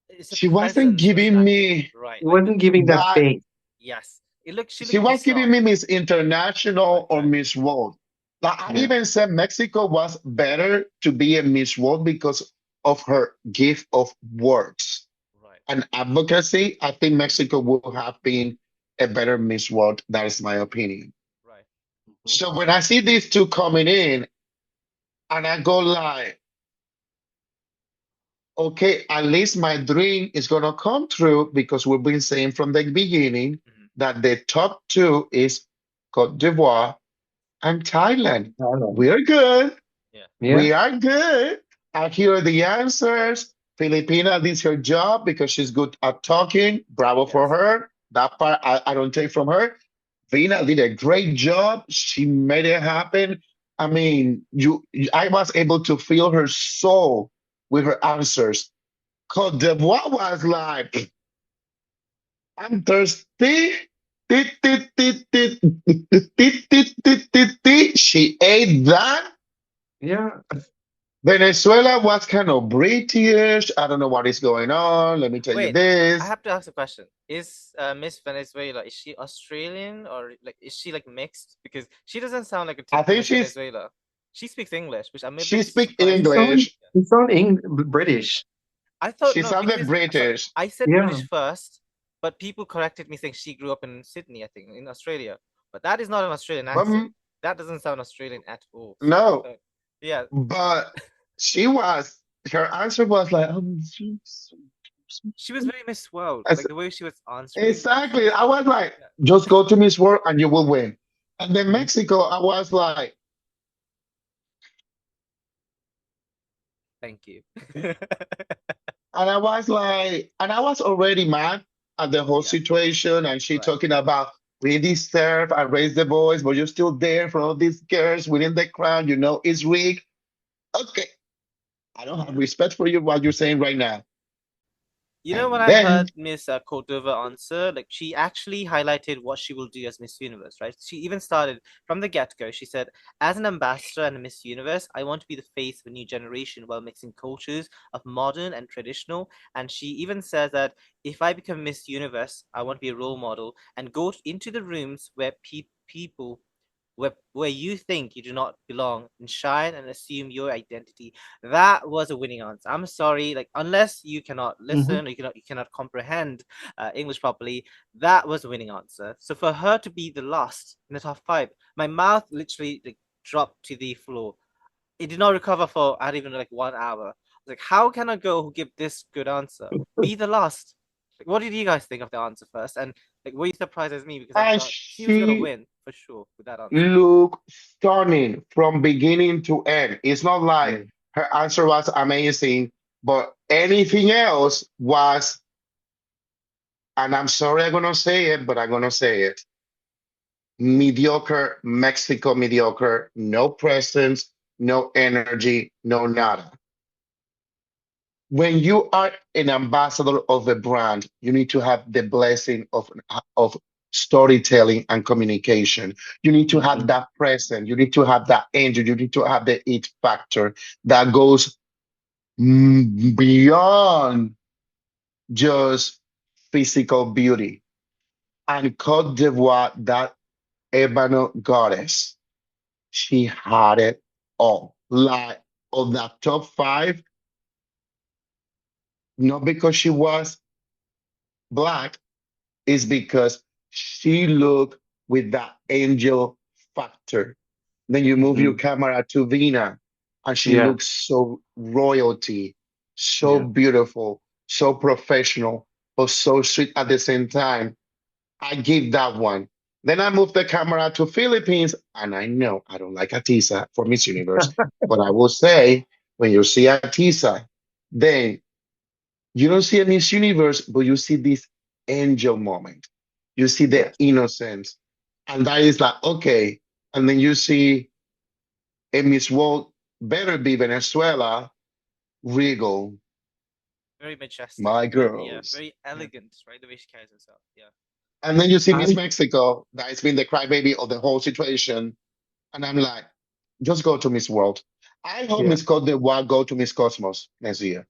It's a she wasn't presence was giving lacking. me Right. It Like the wasn't giving that that. face. yes. It looked she She looked was pissed giving off. me Miss Right, International or right. Miss World. Like I Yeah. even said Mexico was better to be a Miss World because of her gift of words Right. and advocacy. I think Mhm. Mexico would have been a better Miss World. That is my opinion. Right. Mhm. So when I see these two coming in and I go like, okay, at least my dream is gonna come true because we've been saying from the beginning Mhm. that the top 2 is Cote d'Ivoire and Thailand. Thailand. We're good. Yeah. Yeah. We are good. I hear the answers. Filipina did her job because she's good at talking. Bravo for Yes. her. That part I don't take from her. Vina did a great job. She made it happen. I mean, I was able to feel her soul with her answers. Cote d'Ivoire was like, I'm thirsty. Tit, tit, tit, tit, tit, tit, tit, tit, tit, tit. She ate that. Yeah. Venezuela was kind of British. I don't know what is going on. Let me tell you Wait, I this. have to ask a question. Is Miss Venezuela, is she Australian or like is she like mixed? Because she doesn't sound like a I typical think Miss Venezuela. She speaks English, which I'm a she bit speaks surprised It by. sound English. it sound Eng British. I thought She no, sounded because British. I said Yeah. British first, but people corrected me saying she grew up in Sydney, I think, in Australia. But that is not an Australian accent. But That doesn't sound Australian at all. So I no, thought, yeah, but she was, her answer was like, she was very Miss World, I like said, the way she was answering exactly. questions. I was like, Yeah, just go to Miss World and you will win. And then Mhm. Mexico, I was like, thank you. and I was already mad at the whole Yeah, situation. And she right. talking about we deserve and raise the voice, but you're still there for all these girls within the crowd. You know, it's weak. Okay, I don't have Yeah. respect for you what you're saying right now. You know, when And I then, heard Miss Cordova answer, like she actually highlighted what she will do as Miss Universe, right? She even started from the get-go. She said, as an ambassador and a Miss Universe, I want to be the face of a new generation while mixing cultures of modern and traditional. And she even says that if I become Miss Universe, I want to be a role model and go into the rooms where people where you think you do not belong and shine and assume your identity. That was a winning answer. I'm sorry, like unless you cannot Mhm. listen or you cannot comprehend English properly, that was a winning answer. So for her to be the last in the top five, my mouth literally like dropped to the floor. It did not recover for I don't even know, like 1 hour. Like, how can a girl who give this good answer be the last? Like, what did you guys think of the answer first? And like, were you surprised as me because I and thought she was gonna she win for sure with that answer. looked stunning from beginning to end. It's not like Yeah. her answer was amazing, but anything else was, and I'm sorry I'm gonna say it, but I'm gonna say it. Mediocre, Mexico mediocre, no presence, no energy, no nada. When you are an ambassador of a brand, you need to have the blessing of storytelling and communication. You need to have Mhm. that presence. You need to have that energy. You need to have the it factor that goes beyond just physical beauty. And Cote d'Ivoire, that Ebony goddess, she had it all. Like of that top five, not because she was black, is because she looked with that angel factor. Then you move your Mhm. camera to Vina, and she Yeah. looks so royalty, so Yeah. beautiful, so professional, but so sweet at the same time. I give that one. Then I move the camera to Philippines, and I know I don't like Atisa for Miss Universe, but I will say when you see Atisa, then you don't see a Miss Universe, but you see this angel moment. You see the Yes. innocence. And that is like, okay. And then you see a Miss World, better be Venezuela, regal, Very majestic, my very yeah, girls. very Yeah. elegant, right? The way she carries herself. Yeah. And then you see Miss I Mexico, that has been the crybaby of the whole situation. And I'm like, just go to Miss World. I hope yeah. Miss Cote d'Ivoire go to Miss Cosmos next year.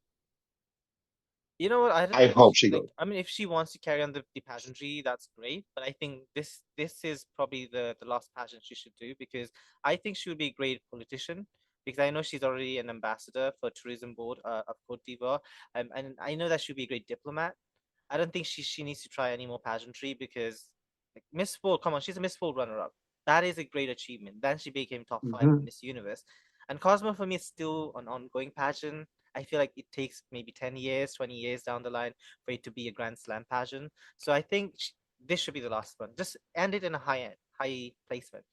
You know what? I don't I think hope she like goes. I mean if she wants to carry on the pageantry, that's great. But I think this is probably the last pageant she should do because I think she would be a great politician because I know she's already an ambassador for tourism board of Cote d'Ivoire. And I know that she'd be a great diplomat. I don't think she needs to try any more pageantry because like Miss World, come on, she's a Miss World runner up. That is a great achievement. Then she became top five in Mhm. Miss Universe. And Cosmo for me is still an ongoing pageant. I feel like it takes maybe 10 years, 20 years down the line for it to be a Grand Slam pageant. So I think this should be the last one. Just end it in a high placement.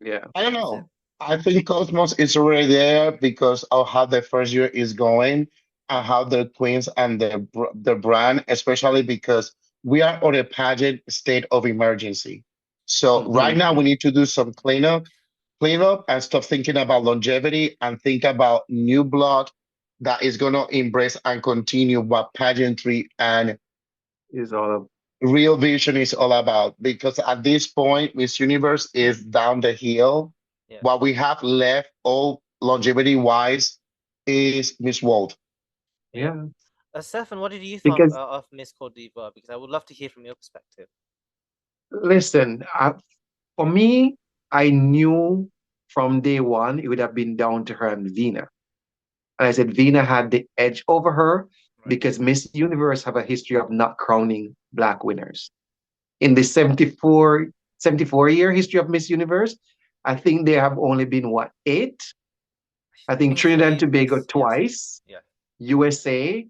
Yeah. I don't That's it. know. I think Cosmos is already there because of how the first year is going and how the queens and the brand, especially because we are on a pageant state of emergency. So right Mhm. now we need to do some cleanup and stop thinking about longevity and think about new blood that is gonna embrace and continue what pageantry and Is all real vision is all about because at this point, Miss Universe is down the hill. Yeah. What we have left, all longevity wise, is Miss World. Yeah. yeah. Stefan, what did you think Because of Miss Cote d'Ivoire? Because I would love to hear from your perspective. listen, for me, I knew from day one it would have been down to her and Vina. And I said Vina had the edge over her Right. because Miss Universe have a history of not crowning black winners. In the 74 year history of Miss Universe, I think there have only been what, eight? I I think think Trinidad and three Tobago plus, yes. twice, Yeah. USA,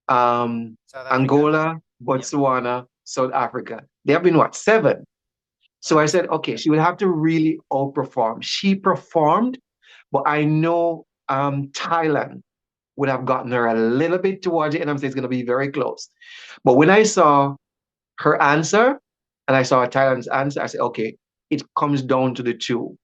South Africa. Angola, Yep. Botswana, South Africa. There have been what, seven? So I said, Seven. okay, Yeah. she would have to really outperform. She performed, but I know Thailand would have gotten her a little bit towards it, and I'm saying it's going to be very close. But when I saw her answer and I saw Thailand's answer, I said, okay, it comes down to the two.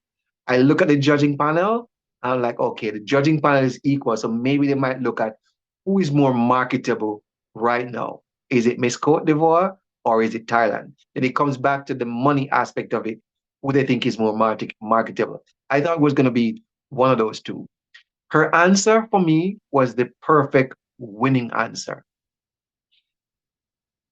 I look at the judging panel, and I'm like, okay, the judging panel is equal, so maybe they might look at who is more marketable right now? Is it Miss Cote d'Ivoire or is it Thailand? Then it comes back to the money aspect of it. Who they think is more marketable? I thought it was going to be one of those two. Her answer for me was the perfect winning answer.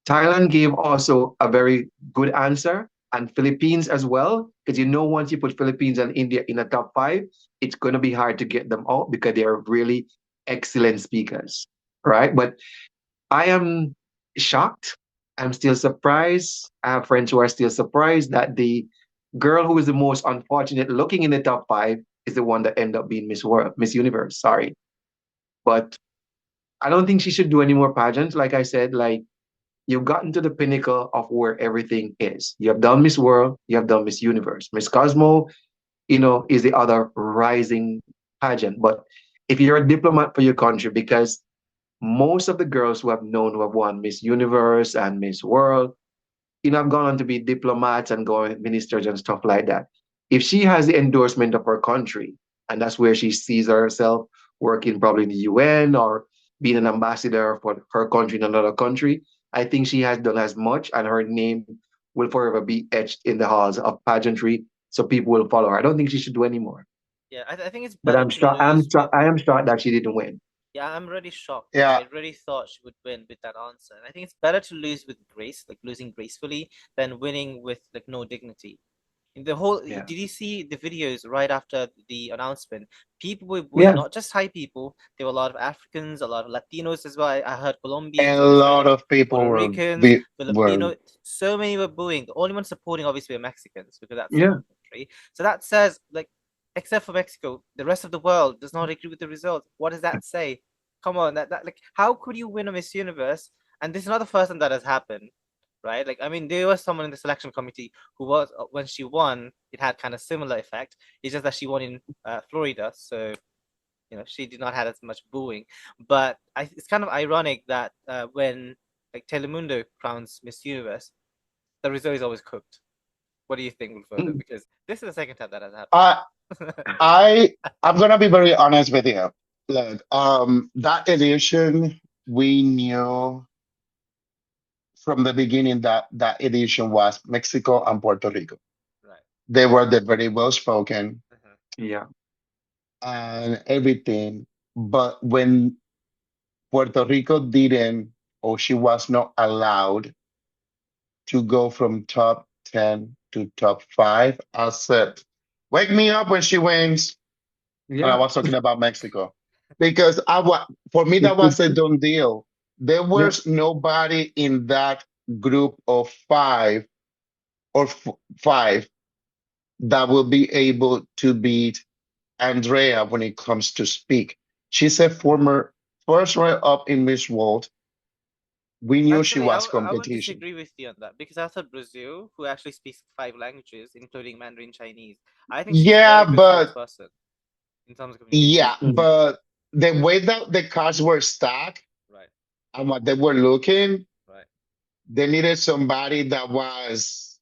Thailand gave also a very good answer, and Philippines as well, because once you put Philippines and India in the top five, it's going to be hard to get them out because they are really excellent speakers, right? But I am shocked. I'm still surprised. I have friends who are still surprised that the girl who is the most unfortunate looking in the top five is the one that ended up being Miss World, Miss Universe. Sorry, but I don't think she should do any more pageants. Like I said, like you've gotten to the pinnacle of where everything is. You have done Miss World, you have done Miss Universe. Miss Cosmo, is the other rising pageant. But if you're a diplomat for your country, because most of the girls who have known who have won Miss Universe and Miss World, have gone on to be diplomats and going ministers and stuff like that. If she has the endorsement of her country, and that's where she sees herself working probably in the UN or being an ambassador for her country in another country, I think she has done as much, and her name will forever be etched in the halls of pageantry, so people will follow her. I don't think she should do any more. Yeah, I think it's But better to lose with. I am shocked that she didn't win. Yeah, I'm really shocked because Yeah, I really thought she would win with that answer. And I think it's better to lose with grace, like losing gracefully, than winning with like no dignity. In the whole, Yeah. did you see the videos right after the announcement? People were booing, Yeah. not just Thai people. There were a lot of Africans, a lot of Latinos as well. I heard Colombians, a lot Venezuela, of people Puerto Ricans, were Filipino. So many were booing. The only one supporting, obviously, were Mexicans because that's their Yeah. home country. So that says, like, except for Mexico, the rest of the world does not agree with the results. What does that say? Come on, that like, how could you win a Miss Universe? And this is not the first time that has happened, right? Like, I mean, there was someone in the selection committee who was, when she won, it had kind of similar effect. It's just that she won in Florida, so she did not have as much booing. But it's kind of ironic that when like Telemundo crowns Miss Universe, the result is always cooked. What do you think, Wilfredo? Mm. Because this is the second time that has I happened. I I'm gonna be very honest with you. Look, that edition we knew from the beginning that that edition was Mexico and Puerto Rico. Right. They were the very well spoken Uh-huh. Yeah. and everything. But when Puerto Rico didn't, or she was not allowed to go from top 10 to top five, I said, wake me up when she wins. And I Yeah. was talking about Mexico because for me that was a done deal. There Yeah. was nobody in that group of five or five that will be able to beat Andrea when it comes to speak. She's a former first runner up in Miss World. We knew she Actually, was I would competition. disagree with you on that because I thought Brazil, who actually speaks 5 languages, including Mandarin Chinese, I think she's a Yeah, very good but spokesperson in terms of communication. yeah, Mm. but the way that the cards were stacked Right, and what they were looking, right. they needed somebody that was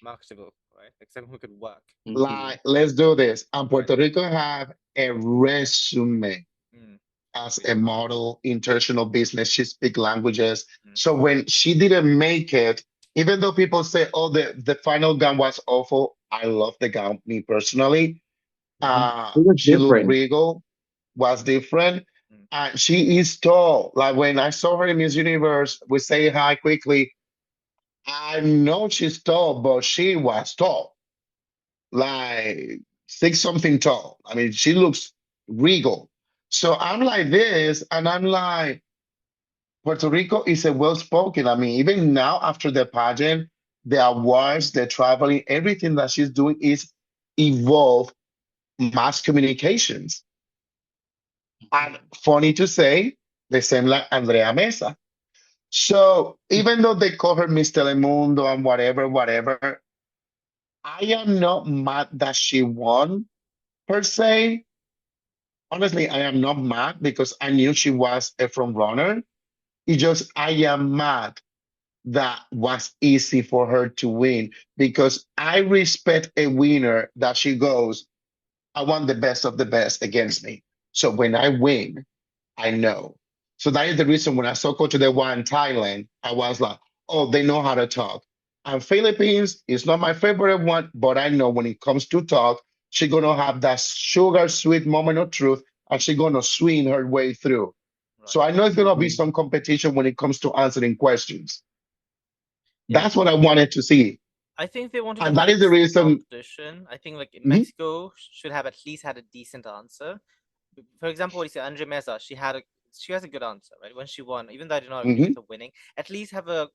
Marketable, right? Like someone who could work. Mhm. like, let's do this. And Right. Puerto Rico have a resume Mm. as Agree. a model, international business. She speaks languages. Mm. So when she didn't make it, even though people say, oh, the final gown was awful, I love the gown, me personally. Mhm. It was She looked different. regal, was different. Mm. And she is tall. Like when I saw her in Miss Universe, we say hi quickly. I know she's tall, but she was tall, like six something tall. I mean, she looks regal. So I'm like this, and I'm like, Puerto Rico is a well-spoken. I mean, even now after the pageant, the awards, the traveling, everything that she's doing is evolve mass communications. And funny to say, the same like Andrea Mesa. So even though they call her Miss Telemundo and whatever, whatever, I am not mad that she won per se. Honestly, I am not mad because I knew she was a front runner. It's just I am mad that was easy for her to win because I respect a winner that she goes, I want the best of the best against me. So when I win, I know. So that is the reason when I saw Coach de One in Thailand, I was like, oh, they know how to talk. And Philippines is not my favorite one, but I know when it comes to talk, she's gonna have that sugar sweet moment of truth, and she's gonna swing her way through. So Right. I know it's gonna be Mhm. some competition when it comes to answering questions. Yeah. That's what I wanted to see. I think they wanted to And that is the mix the reason. competition. I think like in Mhm, Mexico should have at least had a decent answer. For example, what you say, Andre Meza, she has a good answer, right? When she won, even though I did not agree mhm, with her winning, at least have a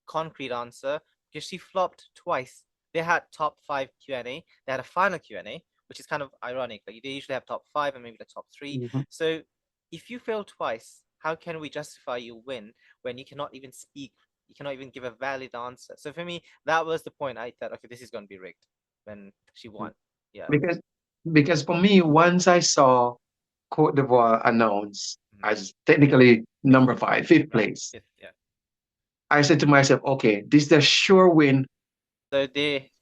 concrete answer because she flopped twice. They had top five Q&A. They had a final Q&A, which is kind of ironic. Like they usually have top five and maybe the top three. Mhm. So if you fail twice, how can we justify you win when you cannot even speak? You cannot even give a valid answer. So for me, that was the point. I thought, okay, this is going to be rigged when she won. Yeah. Because because for me, once I saw Cote d'Ivoire announced Mhm. as technically number five, fifth Right. place, Yeah. I said to myself, okay, this is a sure win. So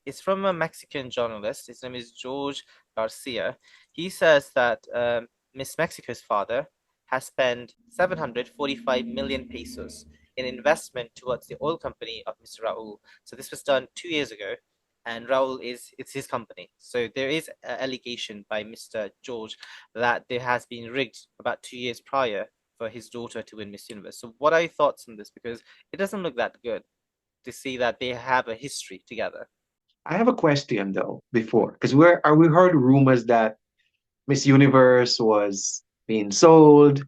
it's from a Mexican journalist. His name is George Garcia. He says that Miss Mexico's father has spent 745 million pesos in investment towards the oil company of Mr. Raul. So this was done 2 years ago, and Raul it's his company. So there is an allegation by Mr. George that there has been rigged about 2 years prior for his daughter to win Miss Universe. So what are your thoughts on this? Because it doesn't look that good to see that they have a history together. I have a question though before, because we heard rumors that Miss Universe was being sold,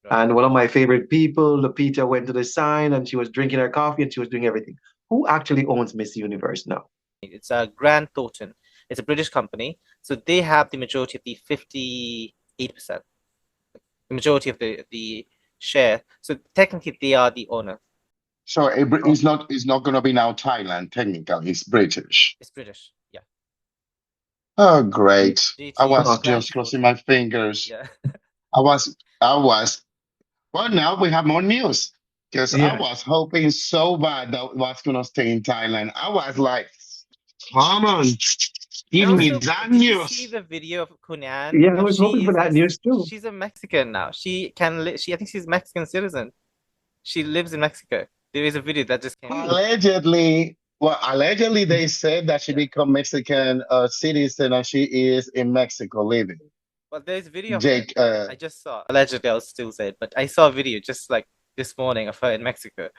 Right. and one of my favorite people, Lupita, went to the sign and she was drinking her coffee and she was doing everything. Who actually owns Miss Universe now? It's a Grant Thornton. It's a British company, so they have the majority of the 58%, the majority of the share. So technically, they are the owner. so Oh, it's not gonna be now Thailand, technically, it's British. It's British. Yeah. Oh, great. I JT was okay. Grant just crossing my Thornton. fingers. Yeah. I was, well, now we have more news because I Yeah. was hoping so bad that was going to stay in Thailand. I was like, come on, And give me also, that did you see news. the video of Kunan? Yeah, I Now was hoping for that news too. she's a Mexican now. She I think she's a Mexican citizen. She lives in Mexico. There is a video that just came out. Hmm. Allegedly, well, allegedly they said that she Yeah. become Mexican citizen and she is in Mexico living. Well, there's a video of it. Jake, I just saw. Allegedly, I'll still say it, but I saw a video just like this morning of her in Mexico.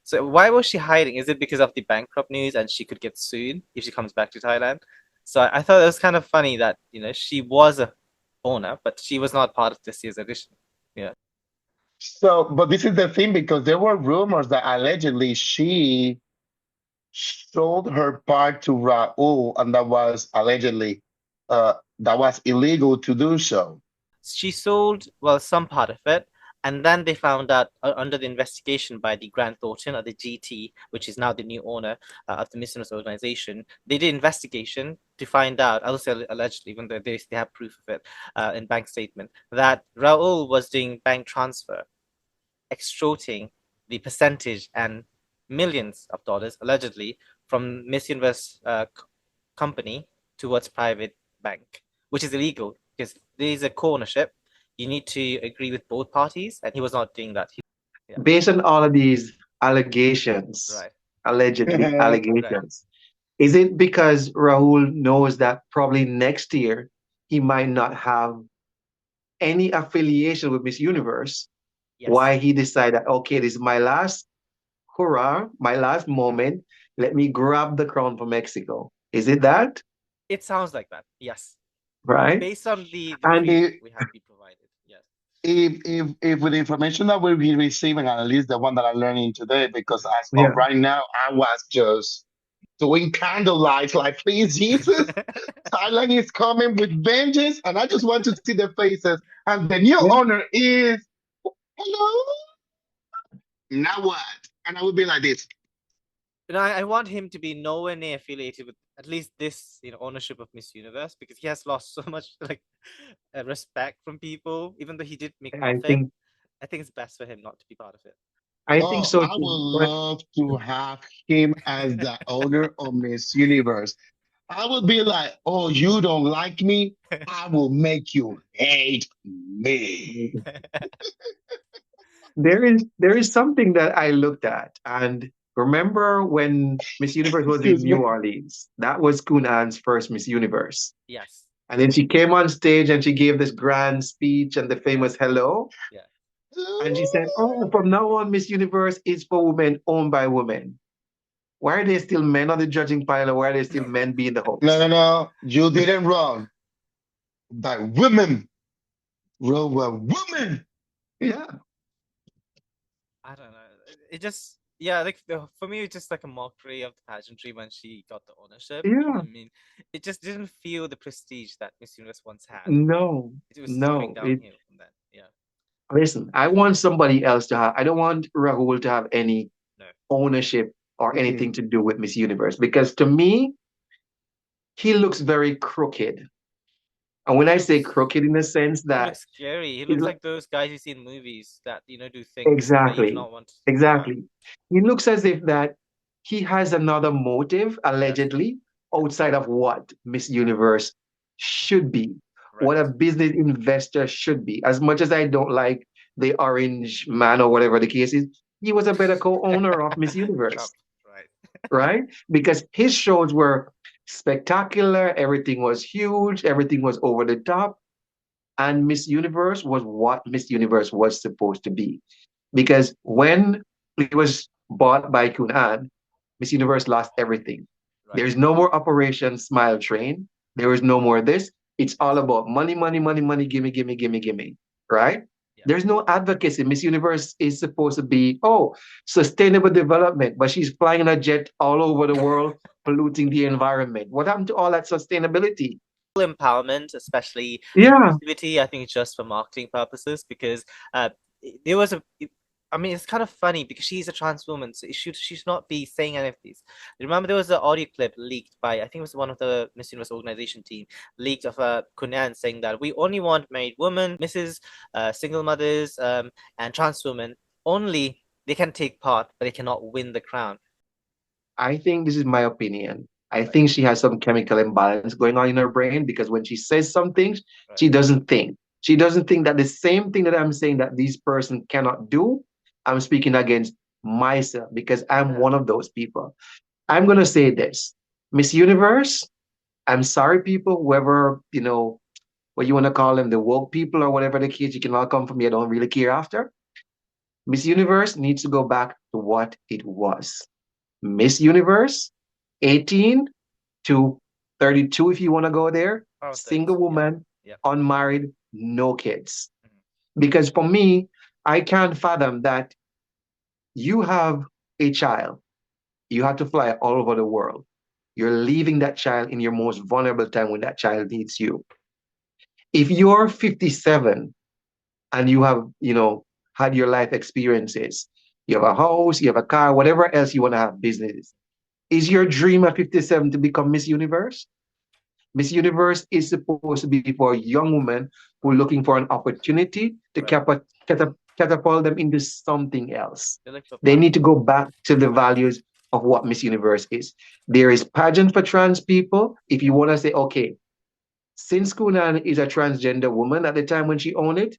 So why was she hiding? Is it because of the bankrupt news and she could get sued if she comes back to Thailand? So I thought it was kind of funny that, she was a owner, but she was not part of this year's edition. Yeah. so, but this is the thing because there were rumors that allegedly she sold her part to Raul, and that was allegedly that was illegal to do so. She sold, well, some part of it, and then they found out under the investigation by the Grant Thornton or the GT, which is now the new owner of the MissUniverse organization. They did investigation to find out, I will say allegedly, even though they have proof of it in bank statement, that Raul was doing bank transfer, extorting the percentage and millions of dollars allegedly from Miss Universe company towards private bank, which is illegal because there is a co-ownership. You need to agree with both parties, and he was not doing that. Yeah, Based on all of these allegations, right, allegedly right. allegations, is it because Rahul knows that probably next year he might not have any affiliation with Miss Universe? Yes. Why he decided, okay, this is my last hurrah, my last Mhm. moment. Let me grab the crown for Mexico. Is it that? It sounds like that. Yes, Right? based on the And brief we have been provided. Yes. if with the information that we'll be receiving, and at least the one that I'm learning today, because as of Yeah. right now, I was just doing candlelight, like, please, Jesus, Thailand is coming with vengeance, and I just want to see the faces. And the new Yeah. owner is, hello, now what? And I would be like this. I want him to be nowhere near affiliated with at least this, ownership of Miss Universe because he has lost so much like respect from people, even though he did make I profit. think I think it's best for him not to be part of it. I think Oh, so I would too. But love to have him as the owner of Miss Universe. I would be like, oh, you don't like me? I will make you hate me. There is something that I looked at, and remember when Miss Universe was in Excuse me. New Orleans? That was Kun An's first Miss Universe. Yes. And then she came on stage and she gave this grand speech and the Yeah. famous hello. Yeah. And she said, "Oh, from now on, Miss Universe is for women, owned by women." Why are there still men on the judging panel? Why are there still men being the No, no, host? no. You didn't wrong. By women. Well, well, women. Yeah, I don't know. It just, yeah, like for me, it's just like a mockery of the pageantry when she got the ownership. I yeah. mean, it just didn't feel the prestige that Miss Universe once had. No, It was just going no. downhill from then. Yeah. Listen, I want somebody else to have, I don't want Rahul to have any No. ownership or Mhm. anything to do with Miss Universe because to me, he looks very crooked. And when He I say looks crooked in the sense he that looks scary. He he looks look like those guys you see in movies that, do things that you do exactly, not want. Yeah. exactly. He looks as if that he has another motive, Yes. allegedly, Yeah. outside of what Miss Universe should be, what a Right. business investor should be. As much as I don't like the orange man or whatever the case is, he was a better co-owner of Miss Trump. Universe, Right. right? Because his shows were spectacular, everything was huge, everything was over the top, and Miss Universe was what Miss Universe was supposed to be. Because when it was bought by Kunan, Miss Universe lost everything. There Right. is no more Operation Smile Train. There is no more this. It's all Yes. about money, money, money, money, gimme, gimme, gimme, gimme. Right? Yeah. There's no advocacy. Miss Universe is supposed to be, oh, sustainable development, but she's flying a jet all over the world, polluting the environment. What happened to all that sustainability? Empowerment, especially Yeah, inclusivity, I think it's just for marketing purposes because uh, there was a. I mean, it's kind of funny because she's a trans woman, so she should not be saying any of these. Remember, there was an audio clip leaked by I think it was one of the Miss Universe organization team leaked of Kunan saying that we only want married women, Mrs. Single mothers, and trans women. Only they can take part, but they cannot win the crown. I think this is my opinion. I Right, think she has some chemical imbalance going on in her brain because when she says some things, right, she doesn't think. She doesn't think that the same thing that I'm saying that this person cannot do, I'm speaking against myself because I'm yeah, one of those people. I'm going to say this Miss Universe, I'm sorry, people, whoever, what you want to call them, the woke people or whatever the case, you can all come for me. I don't really care after. Miss Universe needs to go back to what it was. Miss Universe, 18 to 32, if you want to go there, around single 32. Yeah, woman, yeah. unmarried, no kids. Mhm. Because for me, I can't fathom that you have a child, you have to fly all over the world. You're leaving that child in your most vulnerable time when that child needs you. If you're 57 and you have, had your life experiences, you have a house, you have a car, whatever else you want to have business. Is your dream at 57 to become Miss Universe? Miss Universe is supposed to be for young women who are Right, looking for an opportunity to right. catapult them into something else. They look for They need to platform. go back to the values of what Miss Universe is. There is pageant for trans people. If Yeah, you want to say, okay, since Kunan is a transgender woman at the time when she owned it,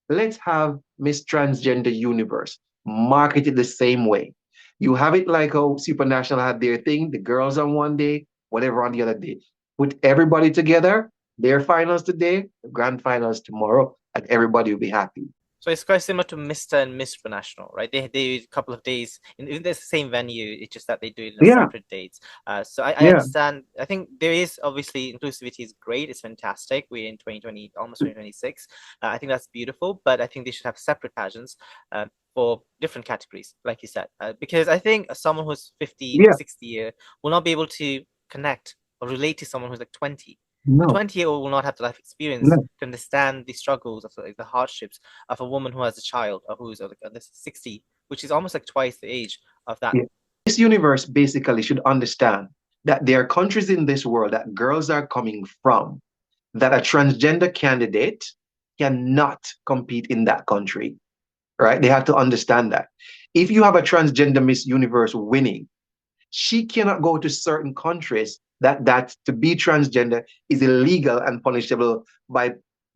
let's have Miss Transgender Universe. Market it the same way. You have it like how Supernational had their thing, the girls on one day, whatever on the other day. Put everybody together, their finals today, the grand finals tomorrow, and everybody will be happy. so it's quite similar to Mr. and Miss International, right? They do a couple of days in the same venue. It's just that they do it in Yeah, separate dates. So I yeah. understand. I think there is obviously inclusivity is great. It's fantastic. We're in 2020, almost 2026. I think that's beautiful, but I think they should have separate pageants for different categories, like you said, because I think someone who's 50 or Yeah. 60 year will not be able to connect or relate to someone who's like 20. A No, 20-year-old will not have the life experience no. to understand the struggles of like, the hardships of a woman who has a child or who's like this 60, which is almost like twice the age of that. Yeah. This universe basically should understand that there are countries in this world that girls are coming from that a transgender candidate cannot compete in that country, right? They have to understand that. If you have a transgender Miss Universe winning, she cannot go to certain countries that to be transgender is illegal and punishable by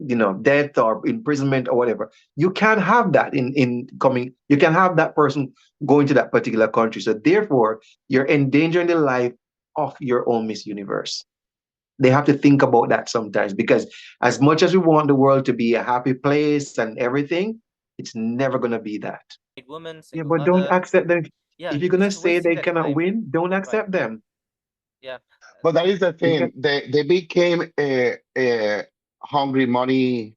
death or imprisonment or whatever. You can't have that in coming. You can have that person going to that particular country. So therefore, you're endangering the life of your own Miss Universe. They have to think about that sometimes, because as much as we want the world to be a happy place and everything, it's never gonna be that. Woman, Yeah, single but don't mother. accept them. Yeah, If you're it's gonna just say wasting they their cannot time. win, don't Right. accept them. Yeah. But that is the You can, thing. They became a hungry money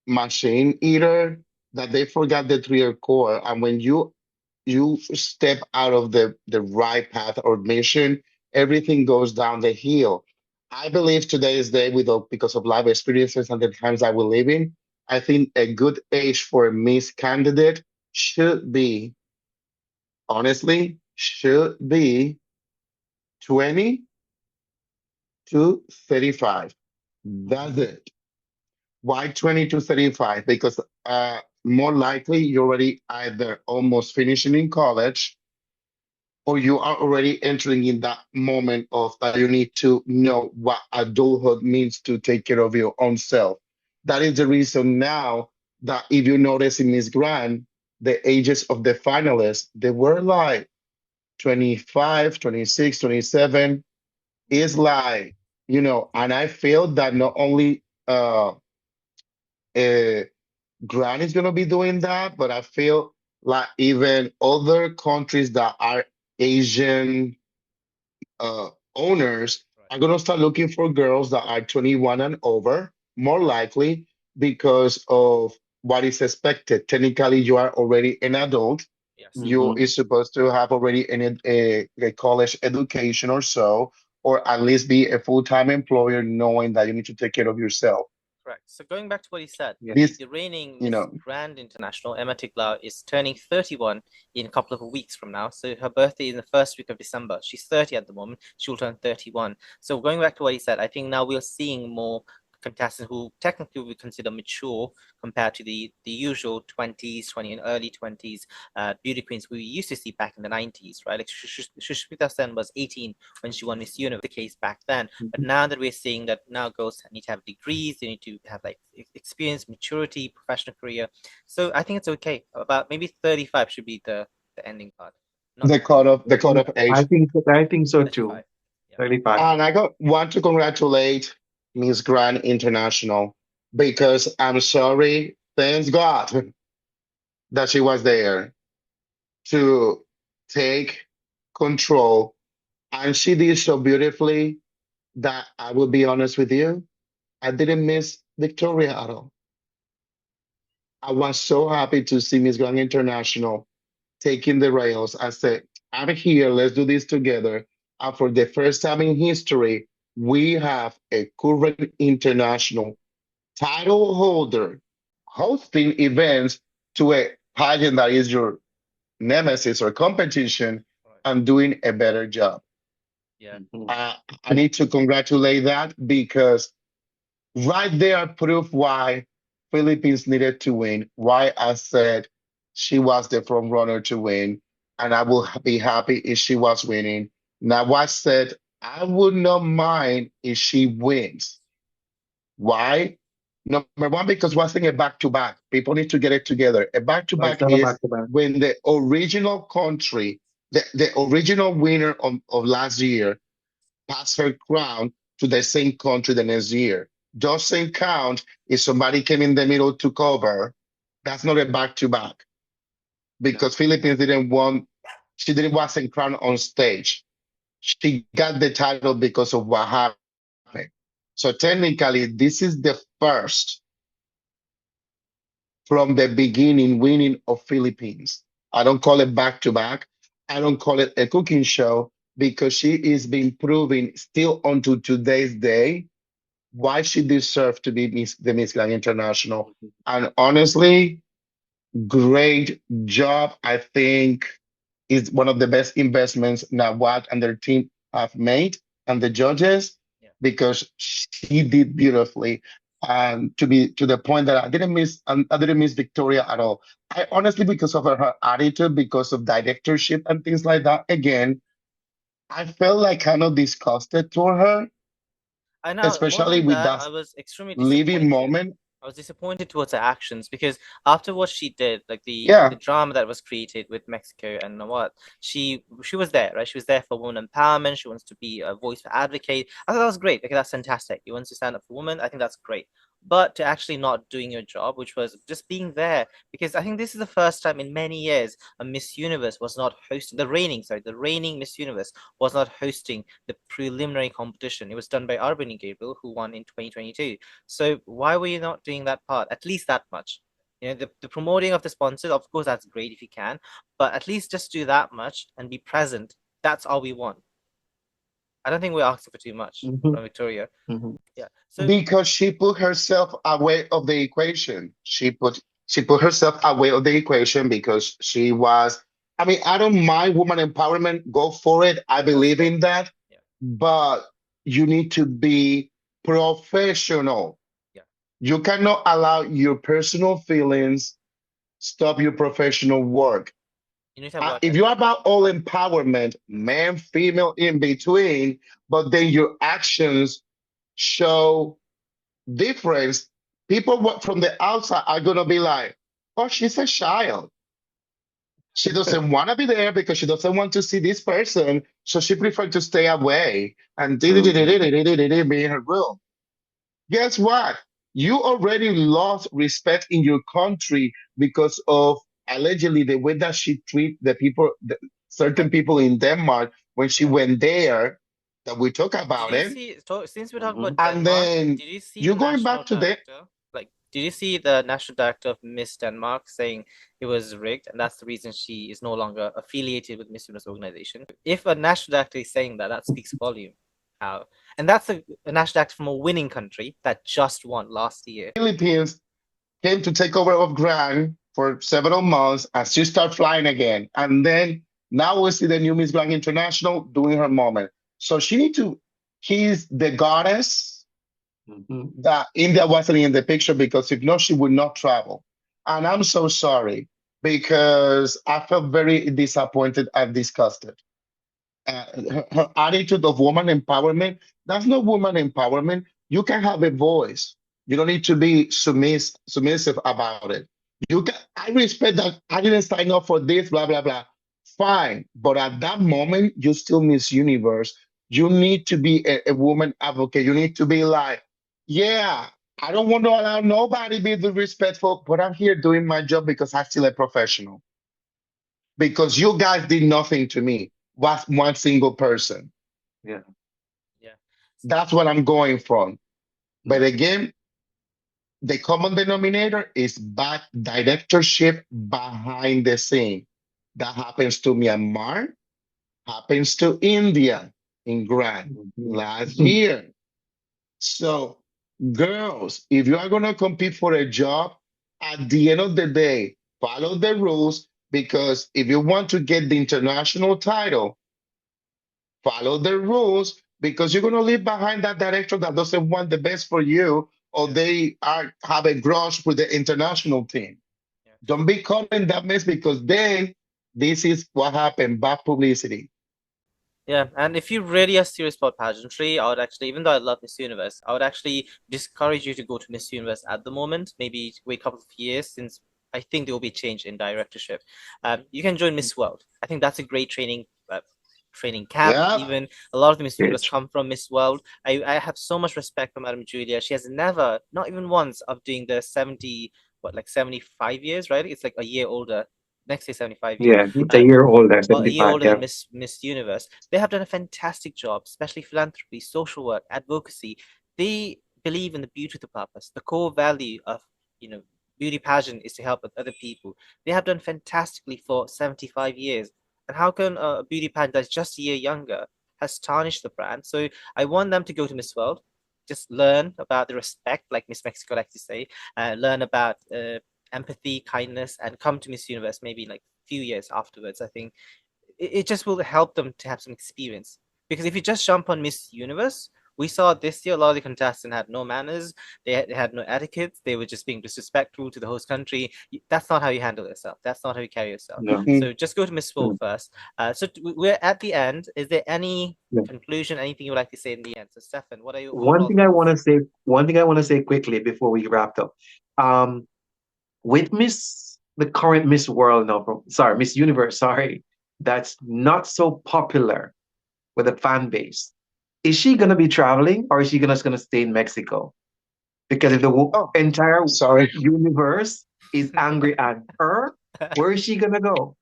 machine eater that they forgot the three core. And when you step out of the right path or mission, everything goes down the hill. I believe today's day, because of life experiences and the times that we live in, I think a good age for a Miss candidate should be, honestly, should be 20 to 35. That's Mhm. it. Why 20 to 35? Because more likely you're already either almost finishing in college or you are already entering in that moment of that you need to know what adulthood means to take care of your own self. That is the reason now that if you notice in Miss Grand, the ages of the finalists, they were like 25, 26, 27. Is like, and I feel that not only uh Grant is going to be doing that, but I feel like even other countries that are Asian owners Right. are going to start looking for girls that are 21 and over, more likely because of what is expected. Technically, you are already an adult. Yes. You Mhm. is supposed to have already a college education or so, or at least be a full-time employer, knowing that you need to take care of yourself. Correct. So going back to what he said, Yeah. the, This, the reigning you Miss know, Grand International, Emma Tiglau, is turning 31 in a couple of weeks from now. So her birthday is in the first week of December. She's 30 at the moment. She will turn 31. So going back to what he said, I think now we're seeing more contestants who technically we consider mature compared to the usual 20s, 20 and early 20s beauty queens we used to see back in the 90s, right? Like Shushmita Sen was 18 when she won Miss Universe, the case back then. But Mhm. now that we're seeing that now girls need to have degrees, they need to have like experience, maturity, professional career. So I think it's okay. About maybe 35 should be the ending part, not the 40. cutoff I age. think I think so too. 35. Yeah. 35. And want to congratulate Miss Grand International because I'm sorry, thanks God that she was there to take control. And she did so beautifully that I will be honest with you, I didn't miss Victoria at all. I was so happy to see Miss Grand International taking the rails. I said, I'm here, let's do this together. And for the first time in history, we have a current international title holder hosting events to a pageant that is your nemesis or competition Right. and doing a better job. Yeah. Mhm. Uh, I need to congratulate that because right there proof why Philippines needed to win, why I said she was the front runner to win, and I will be happy if she was winning. Now, I said I would not mind if she wins. Why? Number one, because we're saying a back to back. People need to get it together. A back to So it's back not a is back to back. when the original country, the original winner of last year, pass her crown to the same country the next year. Doesn't count if somebody came in the middle to cover. That's not a back to back No. because Philippines didn't want, she didn't wasn't crowned on stage. She got the title because of what happened. So technically, this is the first from the beginning winning of Philippines. I don't call it back to back. I don't call it a cooking show because she is being proven still unto today's day why she deserved to be the Miss Grand International. Mhm. And honestly, great job. I think is one of the best investments Nawat and their team have made and the judges Yeah. because she did beautifully. And to be to the point that I didn't miss Victoria at all. I honestly, because of her attitude, because of directorship and things like that, again, I felt like kind of disgusted toward her I know more especially than with that, that I was extremely living disappointed. moment. I was disappointed towards her actions because after what she did, like the Yeah, drama that was created with Mexico and what she was there, right? She was there for women empowerment. She wants to be a voice for advocate. I thought that was great because that's fantastic. You want to stand up for women. I think that's great. But to actually not doing your job, which was just being there, because I think this is the first time in many years a Miss Universe was not hosting the reigning Miss Universe was not hosting the preliminary competition. It was done by Arbany Gabriel, who won in 2022. So why were you not doing that part? At least that much. You know, the promoting of the sponsors, of course, that's great if you can, but at least just do that much and be present. That's all we want. I don't think we're asking for too much Mhm, from Victoria. mhm. Yeah. So because she put herself away of the equation. She put herself away of the equation because she was. I mean, I don't mind woman empowerment. Go for it. I that's believe great. in that, Yeah. but you need to be professional. Yeah. You cannot allow your personal feelings stop your professional work. You need to have work If you're ethic. about all empowerment, man, female, in between, but then your actions show difference, people from the outside are gonna be like, "Oh, she's a child. She doesn't want to be there because she doesn't want to see this person, so she prefers to stay away and be Mhm. in her room." Guess what? You already lost respect in your country because of allegedly the way that she treat the people, certain people in Denmark when she Yeah. went there. That we talk Did about you it, see, since we're talking Mhm. about and Denmark, then did you see the you going national back to the director? Like, did you see the national director of Miss Denmark saying it was rigged and that's the reason she is no longer affiliated with Miss Universe organization? If a national director is saying that, that speaks volume. How? And that's a national director from a winning country that just won last year. Philippines came to take over of Grand for several months and she started flying again. And then now we see the new Miss Grand International doing her moment. So she need to, he's the goddess Mhm. that India wasn't in the picture because if not, she would not travel. And I'm so sorry because I felt very disappointed and disgusted. Her attitude of woman empowerment, that's not woman empowerment. You can have a voice. You don't need to be submissive about it. You can, I respect that I didn't sign up for this, blah, blah, blah. Fine. But at that moment, you still Miss Universe. You need to be a woman advocate. You need to be like, yeah, I don't want to allow nobody be disrespectful, but I'm here doing my job because I'm still a professional. Because you guys did nothing to me. Was one single person. Yeah. Yeah. That's what I'm going from. But Mhm. again, the common denominator is bad directorship behind the scene. That happens to Myanmar, happens to India in Grand Mhm. last year. So, girls, if you are going to compete for a job, at the end of the day, follow the rules because if you want to get the international title, follow the rules because you're going to leave behind that director that doesn't want the best for you or Yeah. they are have a grudge with the international team. Yeah. Don't be caught in that mess because then this is what happened, bad publicity. Yeah, and if you really are serious about pageantry, I would actually, even though I love Miss Universe, I would actually discourage you to go to Miss Universe at the moment. Maybe wait a couple of years since I think there will be a change in directorship. You can join Miss World. I think that's a great training camp. Yeah. Even a lot of the Miss Universe Yes. come from Miss World. I have so much respect for Madam Julia. She has never, not even once, of doing the 70, what, like 75 years, right? It's like a year older. Next year, 75 years. Yeah, it's a Um, year older, well, a year 75. older Yeah. than Miss Universe. They have done a fantastic job, especially philanthropy, social work, advocacy. They believe in the beauty of the purpose. The core value of you know beauty pageant is to help other people. They have done fantastically for 75 years. And how can a beauty pageant that's just a year younger has tarnished the brand? So I want them to go to Miss World, just learn about the respect, like Miss Mexico likes to say, learn about empathy, kindness, and come to Miss Universe maybe like few years afterwards. I think it just will help them to have some experience. Because if you just jump on Miss Universe We saw this year a lot of the contestants had no manners, they had no etiquette, they were just being disrespectful to the host country. That's not how you handle yourself. That's not how you carry yourself. No. So just go to Miss World first. So we're at the end. Is there any Yeah. conclusion, anything you would like to say in the end? So Stefan, what are your One overall thing I thoughts? want to say, one thing I want to say quickly before we wrap up. With the current Miss World now, Miss Universe, sorry, that's not so popular with the fan base. Is she gonna be traveling or is she gonna stay in Mexico? Because if the Oh, entire sorry. universe is angry at her, where is she gonna go?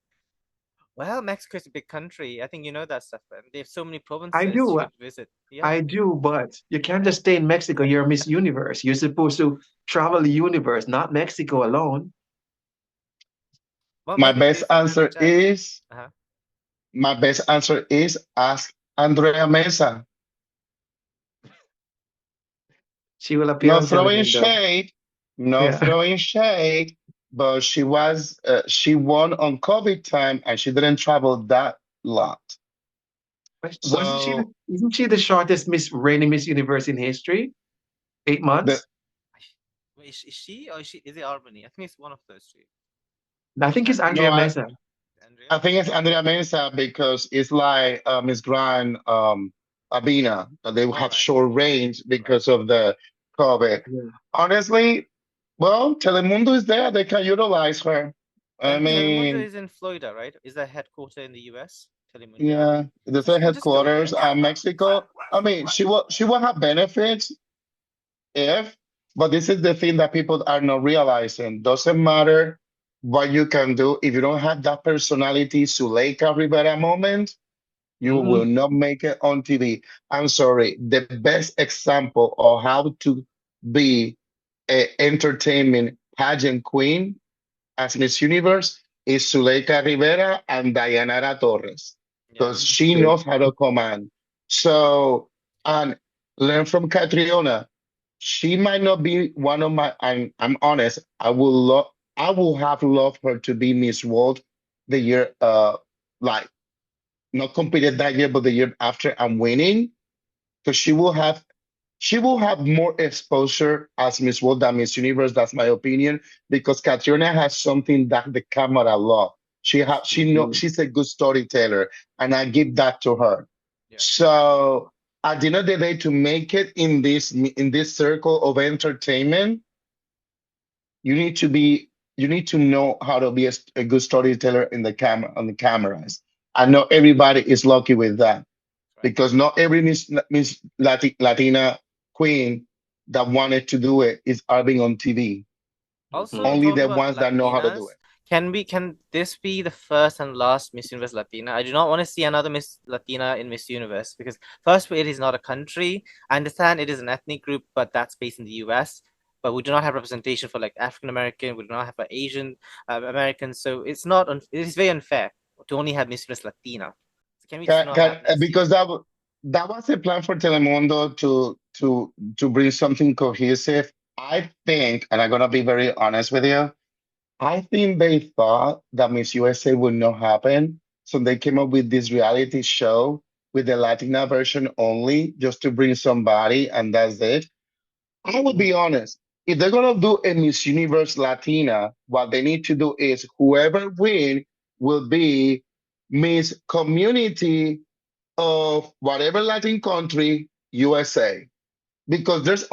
Well, Mexico is a big country. I think you know that, Stefan. They have so many I provinces do, you could visit. Yeah. I do, but you can't just stay in Mexico. You're Miss Universe. You're supposed to travel the universe, not Mexico alone. Well, My maybe best there's a different answer judge. is Uh-huh. my best answer is ask Andrea Mesa. She will appear No on throwing Telemundo. shade, no Yeah. throwing shade, but she won on COVID time and she didn't travel that lot. Wasn't she? So Isn't she the shortest reigning Miss Universe in history? 8 months. the Wait, is she or is it Albany? I think it's one of those two. I think it's Andrea? no, Andrea Mesa. I Andrea? think it's Andrea Mesa because it's like Miss Grand Abina. They All have right. short range Right. because of the COVID. Yeah. Honestly, well, Telemundo is there. They can utilize her. I And Telemundo mean, is in Florida, right? Is that headquarter in the US? Telemundo. yeah, there's So a she can just go headquarters. there. Mexico. I mean, she will have benefits if, but this is the thing that people are not realizing. Doesn't matter what you can do if you don't have that personality, Zuleika Rivera moment. You will Mm-mm. not make it on TV. I'm sorry. The best example of how to be an entertainment pageant queen as Miss Universe is Zuleika Rivera and Dayanara Torres Yeah. because she True. knows how to command. So, and learn from Catriona. She might not be one of my, I'm honest, I will have loved her to be Miss World the year, like not competed that year, but the year after I'm winning, because she will have more exposure as Miss World than Miss Universe. That's my opinion. Because Catriona has something that the camera love. That's true. Mm-mm. She's a good storyteller, and I give that to her. Yeah. So at the end of the day, to make it in this circle of entertainment, you need to be you need to know how to be a good storyteller in the camera on the cameras. I know everybody is lucky with that Right. because not every Latina queen that wanted to do it is are being on TV. Also, Only talking the about ones that know how to do Latinas, it. can this be the first and last Miss Universe Latina? I do not want to see another Miss Latina in Miss Universe because first, it is not a country. I understand it is an ethnic group, but that's based in the US. But we do not have representation for like African American. We do not have for Asian Americans. So it is very unfair to only have Miss Universe Latina. So can we just not have next year? Because that was a plan for Telemundo to bring something cohesive. I think, and I'm gonna be very honest with you, I think they thought that Miss USA would not happen, so they came up with this reality show with the Latina version only, just to bring somebody, and that's it. I would be honest. If they're gonna do a Miss Universe Latina, what they need to do is whoever win will be Miss Community of whatever Latin country, USA. Because there's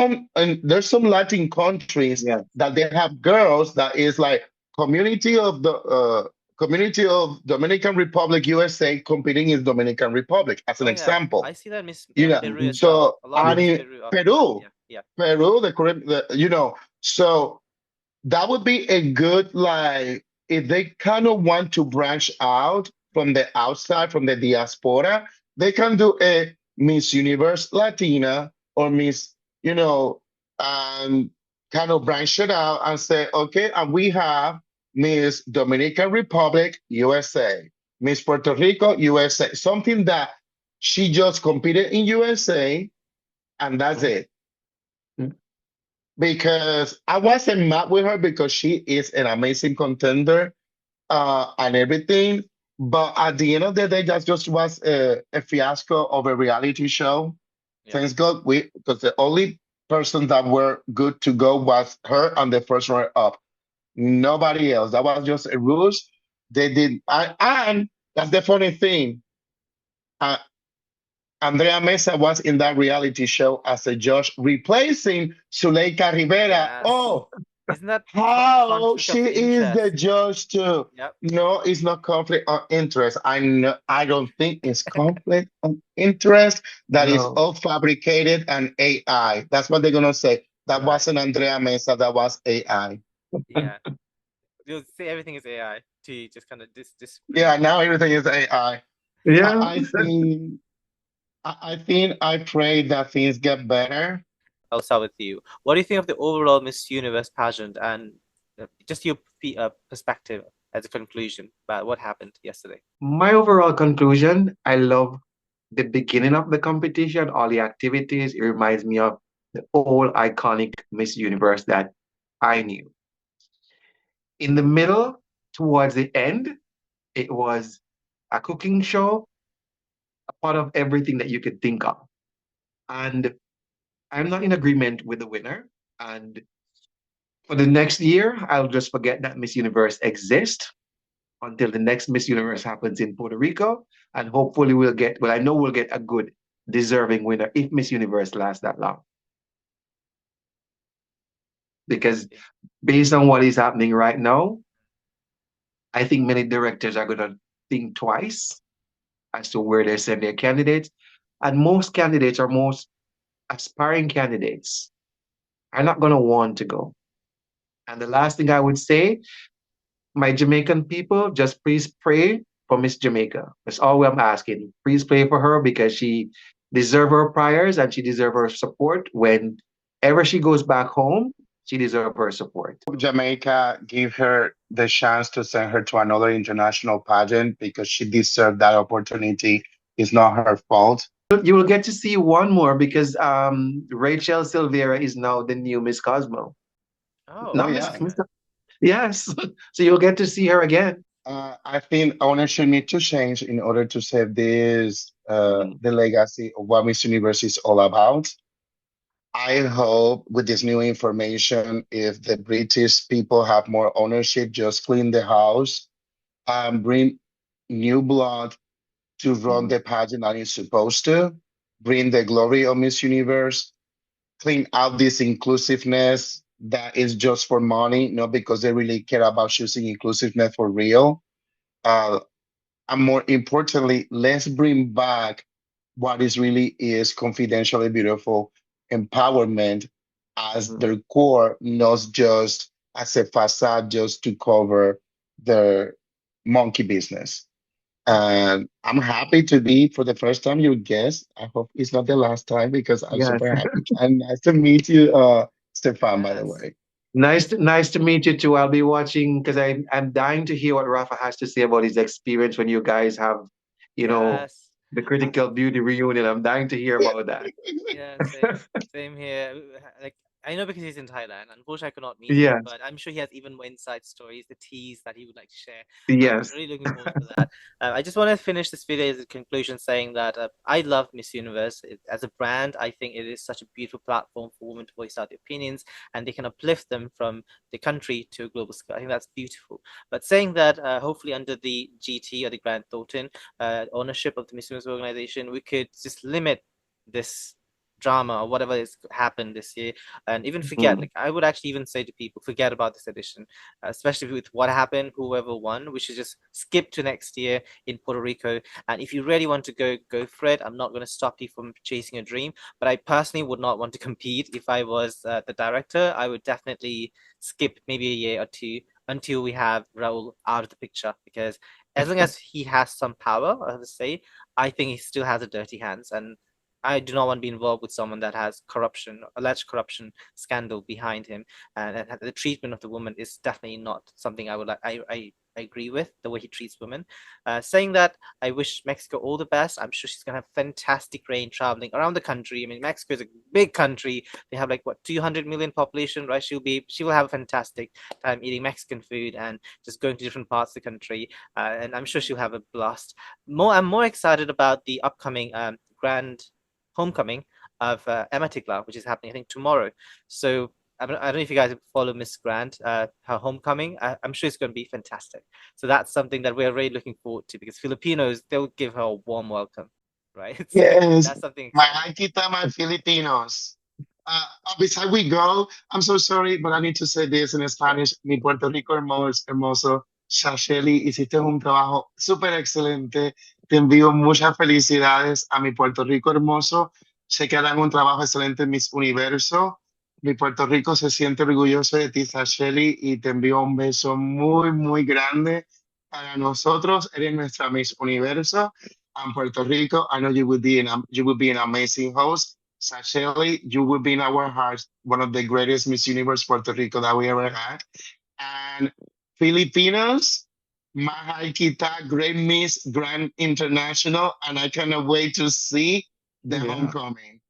some Latin countries Yeah. that they have girls that is like community of Dominican Republic, USA competing in Dominican Republic as an Oh yeah, example. I see that Miss You know, Peru Mm-hmm. as well. so A lot of I Miss mean Peru are competing. Peru, Yeah, yeah. Peru, the Caribbean, so that would be a good like if they kind of want to branch out from the outside, from the diaspora, they can do a Miss Universe Latina or Miss, and kind of branch it out and say, okay, and we have Miss Dominican Republic, USA, Miss Puerto Rico, USA, something that she just competed in USA, and that's it because I wasn't mad with her because she is an amazing contender and everything. But at the end of the day, that just was a fiasco of a reality show. Yeah. Thanks God, because the only person that were good to go was her and the first runner up. Nobody else. That was just a ruse. They did, and that's the funny thing. Uh, Andrea Mesa was in that reality show as a judge, replacing Zuleika Rivera. Yes. Oh, Isn't that how conflict she of is the interest? judge too. Yep. No, it's not conflict of interest. I know, I don't think it's conflict of interest. That is No. all fabricated and AI. That's what they're gonna say. That Right. wasn't Andrea Mesa. That was AI. Yeah. You'll say everything is AI to just kind of disprove. Yeah, now everything is AI. I, Yeah. I think I pray that things get better. I'll start with you. What do you think of the overall Miss Universe pageant and just your perspective as a conclusion about what happened yesterday? My overall conclusion, I love the beginning of the competition, all the activities. It reminds me of the old iconic Miss Universe that I knew. In the middle, towards the end, it was a cooking show, a part of everything that you could think of. And I'm not in agreement with the winner. And for the next year, I'll just forget that Miss Universe exists until the next Miss Universe happens in Puerto Rico. And hopefully I know we'll get a good, deserving winner if Miss Universe lasts that long. Because based on what is happening right now, I think many directors are going to think twice as to where they send their candidates. And most candidates or most aspiring candidates are not going to want to go. And the last thing I would say, my Jamaican people, just please pray for Miss Jamaica. That's all I'm asking. Please pray for her because she deserves her prayers and she deserves her support. Whenever she goes back home, she deserves her support. Jamaica give her the chance to send her to another international pageant because she deserved that opportunity. It's not her fault. You will get to see one more because Rachel Silvera is now the new Miss Cosmo. Oh, Oh Not yeah. Miss Yes. So you'll get to see her again. I think ownership need to change in order to save this Mhm. the legacy of what Miss Universe is all about. I hope with this new information, if the British people have more ownership, just clean the house and bring new blood to run Mhm. the pageant that is supposed to, bring the glory of Miss Universe, clean out this inclusiveness that is just for money, not because they really care about choosing inclusiveness for real. Uh, and more importantly, let's bring back what is really is confidentially beautiful empowerment as Mhm. their core, not just as a facade just to cover their monkey business. And I'm happy to be for the first time your guest. I hope it's not the last time because I'm Yes. super happy. And nice to meet you, Stefan, by the yes. way. Nice to meet you too. I'll be watching because I'm dying to hear what Rafa has to say about his experience when you guys have, you know, Yes. the Uh, critical beauty reunion. I'm dying to hear about that. Yeah, same. Same here. Like I know because he's in Thailand. Unfortunately, I could not meet him, Yes. but I'm sure he has even more inside stories, the teas that he would like to share. I'm Yes. really looking forward for that. I just want to finish this video as a conclusion saying that I love Miss Universe as a brand. I think it is such a beautiful platform for women to voice out their opinions, and they can uplift them from the country to a global scale. I think that's beautiful. But saying that, hopefully under the GT or the Grant Thornton ownership of the Miss Universe organization, we could just limit this drama or whatever has happened this year and even forget, Mm. like I would actually even say to people, forget about this edition, especially with what happened, whoever won, we should just skip to next year in Puerto Rico. And if you really want to go for it, I'm not going to stop you from chasing a dream, but I personally would not want to compete. If I was the director, I would definitely skip maybe a year or two until we have Raul out of the picture, because as long as he has some power, I have to say, I think he still has a dirty hands, and I do not want to be involved with someone that has corruption, alleged corruption scandal behind him, and the treatment of the woman is definitely not something I would like. I agree with the way he treats women. Saying that, I wish Mexico all the best. I'm sure she's gonna have fantastic reign traveling around the country. I mean, Mexico is a big country. They have like what 200 million population, right? She will have a fantastic time eating Mexican food and just going to different parts of the country. And I'm sure she'll have a blast. I'm more excited about the upcoming grand homecoming of Emma Tigla, which is happening, I think, tomorrow. So I don't know if you guys follow Miss Grant, her homecoming. I'm sure it's going to be fantastic. So that's something that we're really looking forward to because Filipinos, they'll give her a warm welcome, right? So Yes, that's something my exciting. Aikita, my Filipinos. Besides we go, I'm so sorry, but I need to say this in Spanish. Mi Puerto Rico hermoso. Shasheli, hiciste un trabajo súper excelente. Te envío muchas felicidades a mi Puerto Rico hermoso. Sé que harán un trabajo excelente en Miss Universo. Mi Puerto Rico se siente orgulloso de ti, Shasheli, y te envío un beso muy, muy grande. Para nosotros, eres nuestra Miss Universo. And Puerto Rico, I know you will be an amazing host. Sasheli, you will be in our hearts, one of the greatest Miss Universe Puerto Rico that we ever had. And Filipinos, Mahal Kita, Great Miss Grand International, and I cannot wait to see the Yeah. homecoming.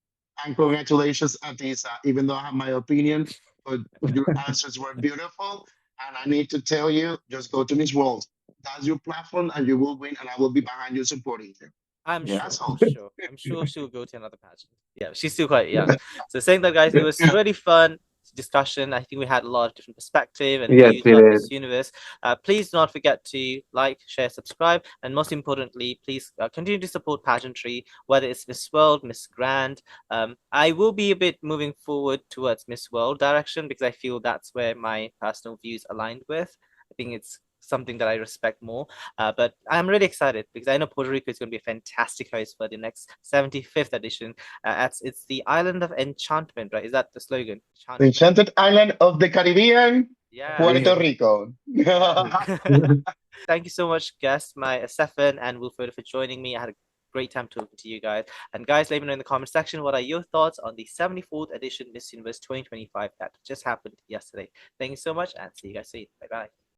And congratulations, Atisa, even though I have my opinion, but your answers were beautiful. And I need to tell you, just go to Miss World. That's your platform, and you will win, and I will be behind you supporting you. I'm Yeah. sure. That's I'm all. sure. I'm sure she'll go to another pageant. Yeah, she's still quite young. So saying that, guys, it was really fun discussion. I think we had a lot of different perspective and Yes, views it about is. Miss Universe. Please do not forget to like, share, subscribe, and most importantly, please continue to support pageantry, whether it's Miss World, Miss Grand. I will be a bit moving forward towards Miss World direction because I feel that's where my personal views aligned with. I think it's something that I respect more. But I'm really excited because I know Puerto Rico is going to be a fantastic host for the next 75th edition. It's the Island of Enchantment, right? Is that the slogan? The Enchantment. Enchanted Island of the Caribbean, Yeah, Puerto Rico. yeah. Thank you so much, guest, my Stefan and Wilfredo for joining me. I had a great time talking to you guys. And guys, let me know in the comment section what are your thoughts on the 74th edition Miss Universe 2025 that just happened yesterday. Thank you so much and see you guys soon. Bye bye.